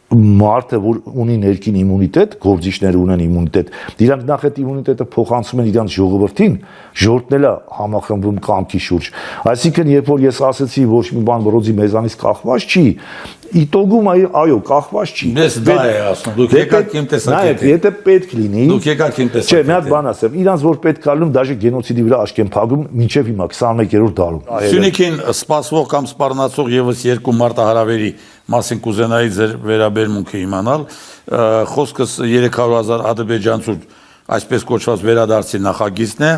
մարդը, որ ունի ներքին իմունիտետ, գործիչները ունեն իմունիտետ, իրանք նախ այդ իմունիտետը փոխանցում են իրանք ժողովրդին, ժողովրդն էլ է համախմբվում կամքի շուրջ։ Այսինքն, երբ որ ես ասացի ոչ մի բան բրոձի մեզանից կախված չի, իտոգում այո, կախված չի։ Ես դա է ասում, դուք եկաք իմ տեսակետին։ Եթե պետք լինի, դուք եկաք իմ տեսակետին։ Չէ, մի հատ բան ասեմ, իրանց որ պետք է լինում, դաժե գենոցիդի վրա աշկ են փակում մինչև հիմա 21-րդ դարում։ Սյունիքին սպասվող կամ սպառնացող եւս երկու մարտահրավերի մասին կուզենայի ձեր վերաբերմունքը իմանալ, խոսքս 300,000 ադրբեջանցու այսպես կոչված վերադարձի նախագիծն է,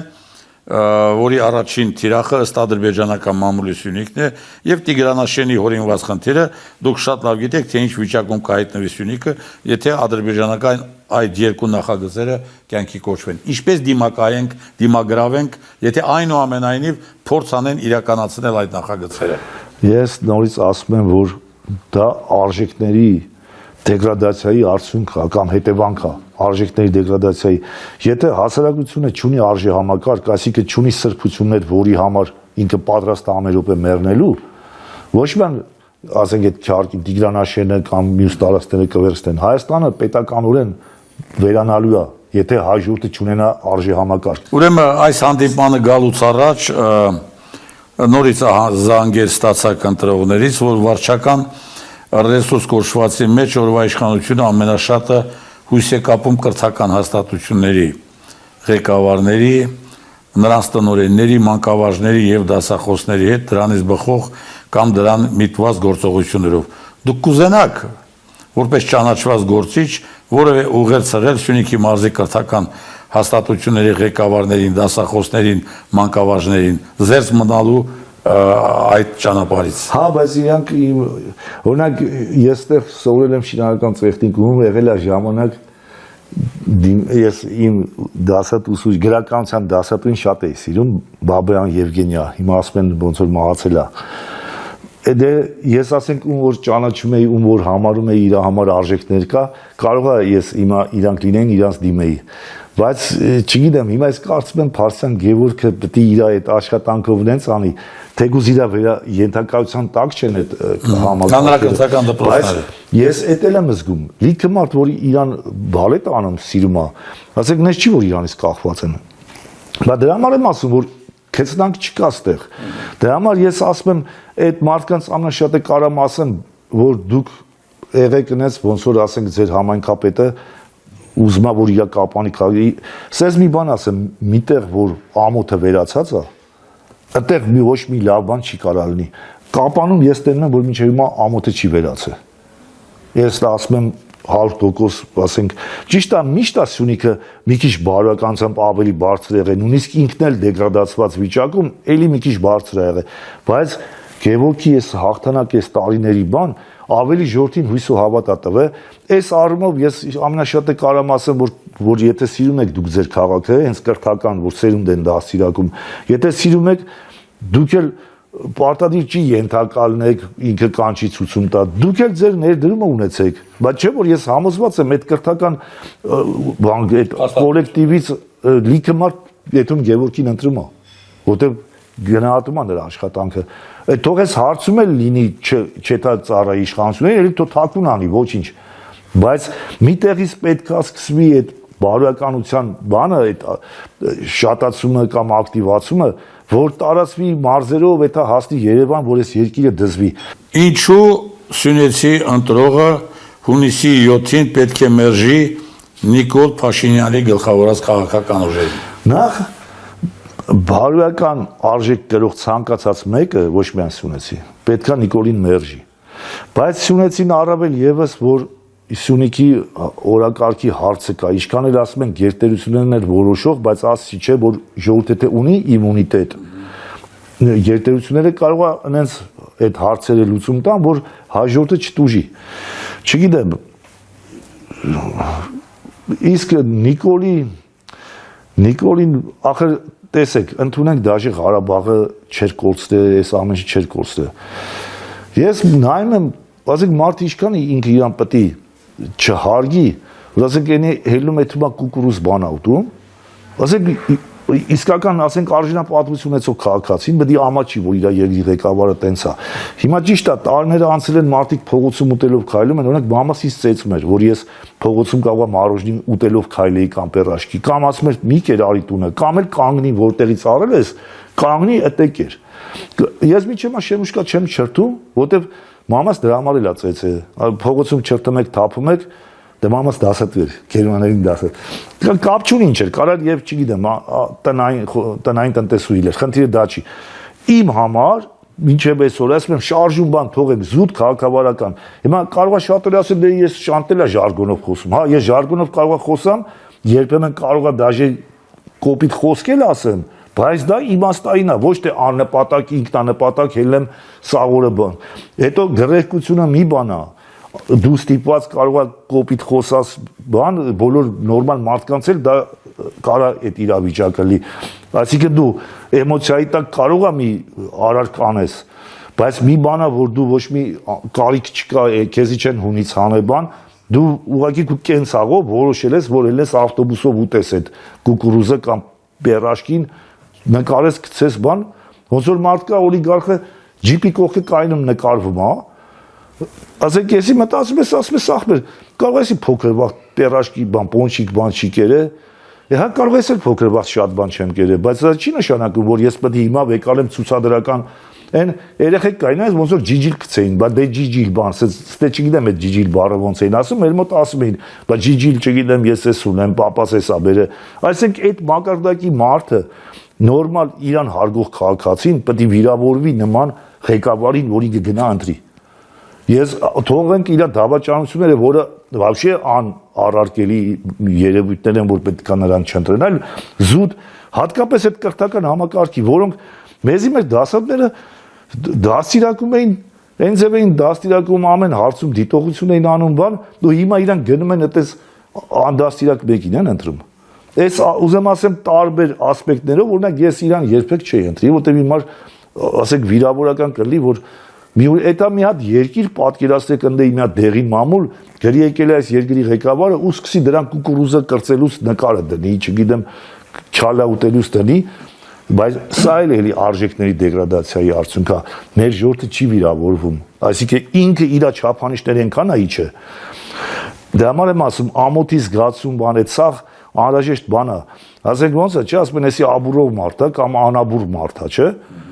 որի առաջին թիրախը ըստ ադրբեջանական մամուլի Սյունիքն է, եւ Տիգրանաշենի հորինված խնդիրը, դուք շատ լավ գիտեք, թե ինչ վիճակում կհայտնվի Սյունիքը, եթե ադրբեջանական այդ երկու նախագծերը կյանքի կոչվեն։ Ինչպես դիմակայենք, դիմագրավենք, եթե այնուամենայնիվ փորձ անեն իրականացնել այդ նախագծերը։ Ես նորից ասում եմ, որ դա արժեքների դեգրադացիայի արդյունք է կամ հետևանք է, արժեքների դեգրադացիայի։ Եթե հասարակությունը չունի արժե համակարգ, այսինքն չունի սրբություններ, որի համար ինքը պատրաստ է ամերոպե մեռնելու, ոչ միայն ասենք այդ քյարքի Տիգրանաշենը կամ մյուս տարածքները կվերստեն, Հայաստանը պետականորեն վերանալու է, եթե հայ ժողովուրդը չունենա արժե համակարգ։ Ուրեմն այս հանդիպմանը գալուց առաջ նորից զանգեր ստացակ ընտրողներից, որ վարչական ռեսուրս կոչվածի մեջ օրվա իշխանությունը ամենաշատը հույս է կապում կրթական հաստատությունների ղեկավարների, նրանց տնօրենների, մանկավարժների եւ դասախոսների հետ դրանից բխող կամ դրան միտված գործողություններով։ Դուք կուզենաք, որպես ճանաչված գործիչ, որևէ ուղեր ցրել Սյունիքի մարզի կրթական հաստատությունների ղեկավարներին, դասախոսներին, մանկավարժներին զերծ մնալու այդ ճանապարհից։ Հա, բայց իրանք օրինակ ես այդտեղ սովորել եմ շինարարական տեխնիկումում, եղել է ժամանակ ես իմ դասատուս գրականության դասատուին շատ էի սիրում, Բաբայան Եվգենիա, հիմա ասում են ոնց որ մահացել է։ Դե ես ասենք ում որ ճանաչում էի, ում որ համարում էի իր համար արժեքներ կա, կարող է ես հիմա իրանք լինեն, իրանց դիմեի։ Բայց չգիտեմ, հիմա ես կարծում եմ Փարսյան Գևորգը պետք է իր այդ աշխատանքով նենց անի, թեկուզ իր ենթակայության տակ չեն այդ հանրակրթական դպրոցները։ Ես էդ էլ եմ զգում, լիքը մարդ, որ իրան բալետ անում սիրում է, ասեք նես չի որ իրանից կախված են։ Բայց դրա համար եմ ասում, որ քեցնանք չկա ստեղ։ Դրա համար ես ասում եմ, այդ մարդկանց ամենաշատը կարամ ասեմ, որ դուք եղեք նես ոնց որ ասենք ձեր համայնքապետը ուզում է որ իր կապանի քարի, սես մի բան ասեմ, միտեղ որ ամոթը վերացած է, այդտեղ մի ոչ մի լավ բան չի կարա լինի։ Կապանում ես տենում եմ, որ մինչև հիմա ամոթը չի վերացել։ Ես դա ասում եմ 100%, ասենք, ճիշտ է, միշտ է Սյունիքը մի քիչ բարոյականությամբ ավելի բարձր եղել, նույնիսկ ինքն էլ դեգրադացված վիճակում էլի մի քիչ բարձր է եղել, բայց Գևորգի այս հաղթանակ այս տարիների բան ավելի ժողովրդին հույս ու հավատ ա տվել։ Այս առումով ես ամենաշատը կարամ ասեմ, որ եթե սիրում եք դուք ձեր քաղաքը, հենց կրթական, որ սերունդ են դաստիարակում, եթե սիրում եք, դուք էլ պարտադիր չի ենթակալնեք, ինքը կանչի ցույցում տա, դուք էլ ձեր ներդրումը ունեցեք, բայց չէ որ ես համոզված եմ այդ կրթական բան այդ կոլեկտիվից լիքը մարդ եթե Գևորգին ընտրում է, որտեղ գնահատում է նրա աշխատանքը։ Այդ թող էս հարցում էլ լինի չետա ծառայի իշխանությունը, ելի թող թաքուն անի, ոչինչ։ Բայց մի տեղից պետք է սկսվի այդ բարոյականության բանը, այդ շատացումը կամ ակտիվացումը, որ տարածվի մարզերով, դա հասնի Երևան, որ այս երկիրը դզվի։ Ինչու Սյունեցի ընտրողը հունիսի 7-ին պետք է մերժի Նիկոլ Փաշինյանի գլխավորած քաղաքական ուժերին։ Նախ բարոյական արժեք կրող ցանկացած մեկը ոչ միայն Սյունեցի, պետքա Նիկոլին մերժի։ Բայց Սյունեցին առավել եւս որ Սյունիքի օրակարգի հարցը կա, ինչքան էլ ասում են գերտերություններն էլ որոշող, բայց ասի չէ որ ժողովուրդը ունի իմունիտետ։ Գերտերությունները կարող է այնց այդ հարցերը լուծում տան, որ հաջորդը չտուժի։ Չգիտեմ։ Իսկ Նիկոլին ախր տեսեք, ընդունենք դաժե Ղարաբաղը չեր կորցրել, այս ամեն ինչը չեր կորցրել։ Ես նայում եմ, ասենք մարդը ինչքան ինքը իրան պետք է չհարգի, որ ասենք այնի հելնում է թվա կուկուրուզ բան ուտում, ասենք իսկական ասենք արժանապատվություն ունեցող քաղաքացին պետք է ամաչի, որ իր երկրի ղեկավարը տենց է։ Հիմա ճիշտ է, տարիները անցել են մարդիկ փողոցում ուտելով քայլում են, օրինակ մամասից ծեծում էր, որ ես փողոցում կարող եմ մարոժնին ուտելով քայլեի կամ պերաշկի, կամ ասում էր մի կեր արի տունը, կամ էլ կանգնի որտեղից արել ես, կանգնի ըտեք էր։ Ես միջեմա շեմուշկա չեմ չրթում, որտեվ մամաս դրա համար էլ է ծեծել։ Փողոցում չրթում եք, թափում եք, դե մամաս դասատվեր, գերմաներին դասատ։ Կապ չունի ինչ էր, կարար եւ չգիտեմ, տնային տնտեսուհի էր, խնդիրը դա չի։ Իմ համար մինչև այսօր ասում եմ շարժում բան թողեք զուտ քաղաքավարական։ Հիմա կարող է շատերը ասել դե ես շանտելա ժարգոնով խոսում։ Հա, ես ժարգոնով կարող եմ խոսամ, երբեմն կարող է դաժե կոպիտ խոսքել ասեմ, բայց դա իմաստային է, ոչ թե աննպատակ ինքնանպատակ հելեմ սաղորը բան։ Հետո գրեհկությունը մի բան է։ Դու ստիպված կարող է կոպիտ խոսած բան, բոլոր նորմալ մարդկանց էլ դա կարա այդ իրավիճակը լի։ Այսինքն դու էմոցիայի տակ կարող է մի արարք անես, բայց մի բան է, որ դու ոչ մի կարիք չկա, քեզի չեն հունից հանել բան, դու ուղղակի քո կենցաղով որոշել ես, որ ելես ավտոբուսով ուտես այդ կուկուրուզը կամ բերաշկին, նկարես գցես բան, ոնց որ մարդկա օլիգարխը ջիպի կողքը կայնում նկարվում, հա։ Ասենք եսի մտածում ես, ասում ես ախպեր, կարող ես փոքր վաղ պերաշկի բան, պոնչիկ բան չի կերել, հա կարող ես էլ փոքր վաղ շատ բան չեմ կերել, բայց դա չի նշանակում, որ ես պետք է հիմա վեկալեմ ցուցադրական այն երեխեք կային այս ոնց որ ջիջիլ գցեին, բայց դե ջիջիլ բան, ստե չգիտեմ այդ ջիջիլ բառը ոնց էին ասում, մեր մոտ ասում էին, բայց ջիջիլ չգիտեմ, ես էս ունեմ, papas էսա բերը, այսինքն այդ մակարդակի մարդը նորմալ իրան հարգող քաղաքացին պետք է վիրավորվի նման ղեկավարին, որի կգնա ընտրի։ Ես թողենք իր դավաճանությունները, որը вообще անառարկելի երևույթներ են, որ պետք է նրան չընտրեն, այլ զուտ հատկապես այդ կրթական համակարգի, որոնք մեզի մեր դասատները դաստիարակում էին, այն ձև էին դաստիարակում ամեն հարցում դիտողություն էին անում բան, ու հիմա իրան գնում են այդպես անդաստիարակ մեկին են ընտրում։ Այս ուզեմ ասեմ տարբեր ասպեկտներով, օրինակ ես իրան երբեք չէի ընտրի, որտեղ հիմա ասեք վիրավորական կլինի, որ Էտա մի հատ երկիր պատկերացրեք ընդ մի հատ դեղին մամուլ, գրի եկել է այս երկրի ղեկավարը ու սկսի դրան կուկուրուզը կրծելուց նկարը դնի, չգիտեմ, չալա ուտելուց դնի, բայց սա էլ էլի արժեքների դեգրադացիայի արդյունք է, մեր ժողովուրդը չի վիրավորվում, այսինքն ինքը իր չափանիշները այնքան է իջը։ Դրա համար եմ ասում, ամոթի զգացում բան է, սաղ անհրաժեշտ բան է, ասենք ոնց է, չէ, ասում են էսի աբուրով մարդ է կամ անաբուր մարդ է, չէ։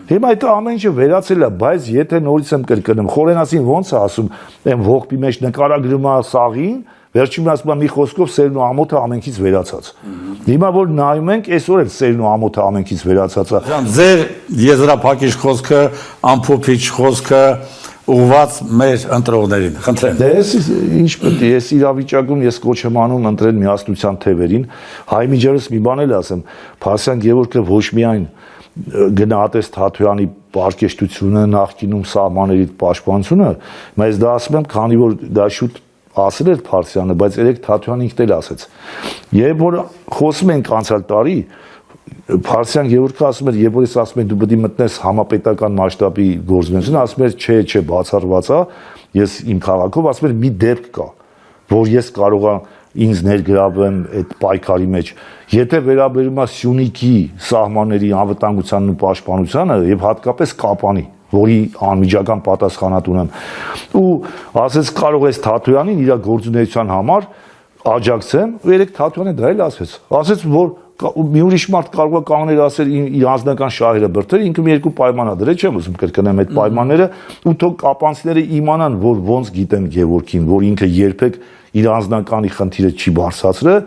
Հիմա այդ ամեն ինչը վերացել է, բայց եթե նորից եմ կրկնում, Խորենասին ոնց է ասում, այն ողբի մեջ նկարագրում է սաղին, վերջում ասում է մի խոսքով սերն ու ամոթը ամենքից վերացած։ Հիմա որ նայում ենք, այսօր էլ սերն ու ամոթը ամենքից վերացած է։ Ձեր եզրափակիչ խոսքը, ամփոփիչ խոսքը ուղված մեր ընտրողներին, խնդրեմ։ Դե ինչ պետք է, ես իրավիճակում ես կոչ եմ անում ընտրել միասնության թևերին, հայ միջերս մի բան էլ ասեմ, Փարսյան Գևորգը ոչ միայն գնահատեց Թաթոյանի պարկեշտությունը, նախկինում սահմանների պաշտպանությունը, բայց դա ասում եմ, քանի որ դա շուտ ասել էր Փարսյանը, բայց երեք Թաթյանն ինքն էլ ասեց։ Երբ որ խոսում ենք անցյալ տարի, Փարսյան Գևորգը ասում էր, երբ որ ես ասում եմ դու պետք է մտնես համապետական մասշտաբի գործունեություն, ասում էր չէ, բացառված է, ես իմ քաղաքով ասում էր մի դեպք կա, որ ես կարող եմ ինձ ներգրավեմ այդ պայքարի մեջ։ Եթե վերաբերում է Սյունիքի սահմանների անվտանգությանն ու պաշտպանությանը եւ հատկապես Կապանի, որի անմիջական պատասխանատու եմ, ու ասեց կարող ես Թաթյանին իր գործունեության համար աջակցեմ, ու երեք Թաթյանը դա էլ ասեց, որ մի ուրիշ մարդ կարող է կանգնել ասել իր անձնական շահերը բրդել, ինքը մի երկու պայմանա դրել, չեմ ուզում կրկնեմ այդ պայմանները, ու թող կապանցիները իմանան, որ ոնց գիտեն Գևորգին, որ ինքը երբեք իր անձնականի խնդիրը չի բարձրացրել,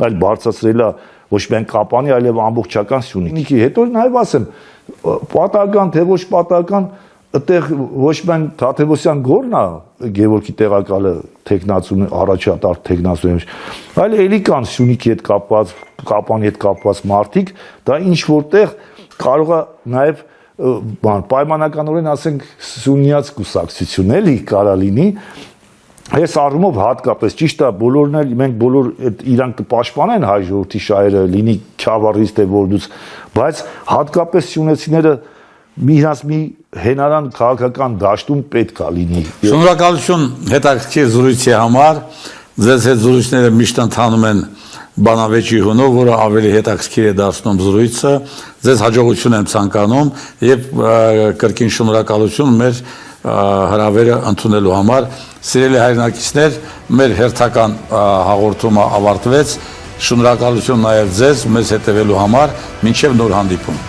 այլ բարձրացրել է ոչ միայն Կապանի, այլև ամբողջական Սյունիքի։ Հետո նաև ասեմ, պատահական թե ոչ պատահական, այդտեղ ոչ միայն Թադևոսյան գորն է Գևորգի տեղակալը տեխնացուն առաջատար տեխնացուն, այլ էլի կան Սյունիքի հետ կապված, Կապանի հետ կապված մարդիկ, դա ինչ որտեղ կարող է նաև պայմանականորեն ասենք Սյունյաց կուսակցություն էլի կարա լինի։ Այս առումով հատկապես ճիշտ է, բոլորն էլ մենք բոլոր իրանք կպաշտպանեն հայ ժողովրդի շահերը, լինի Քյավառից թե որդուց, բայց հատկապես սյունեցիները մի հենարան քաղաքական դաշտում պետք է լինի։ Շնորհակալություն հետաքրքիր զրույցի համար։ Ձեզ հետ զրույցները միշտ ընթանում են բանավեճի հունով, որը ավելի հետաքրքիր է դարձնում զրույցը։ Ձեզ հաջողություն եմ ցանկանում եւ կրկին շնորհակալություն մեր հրավերը ընդունելու համար։ Սիրելի հայրենակիցներ, մեր հերթական հաղորդումը ավարտվեց։ Շնորհակալություն նաև ձեզ մեզ հետևելու համար։ Մինչև նոր հանդիպում։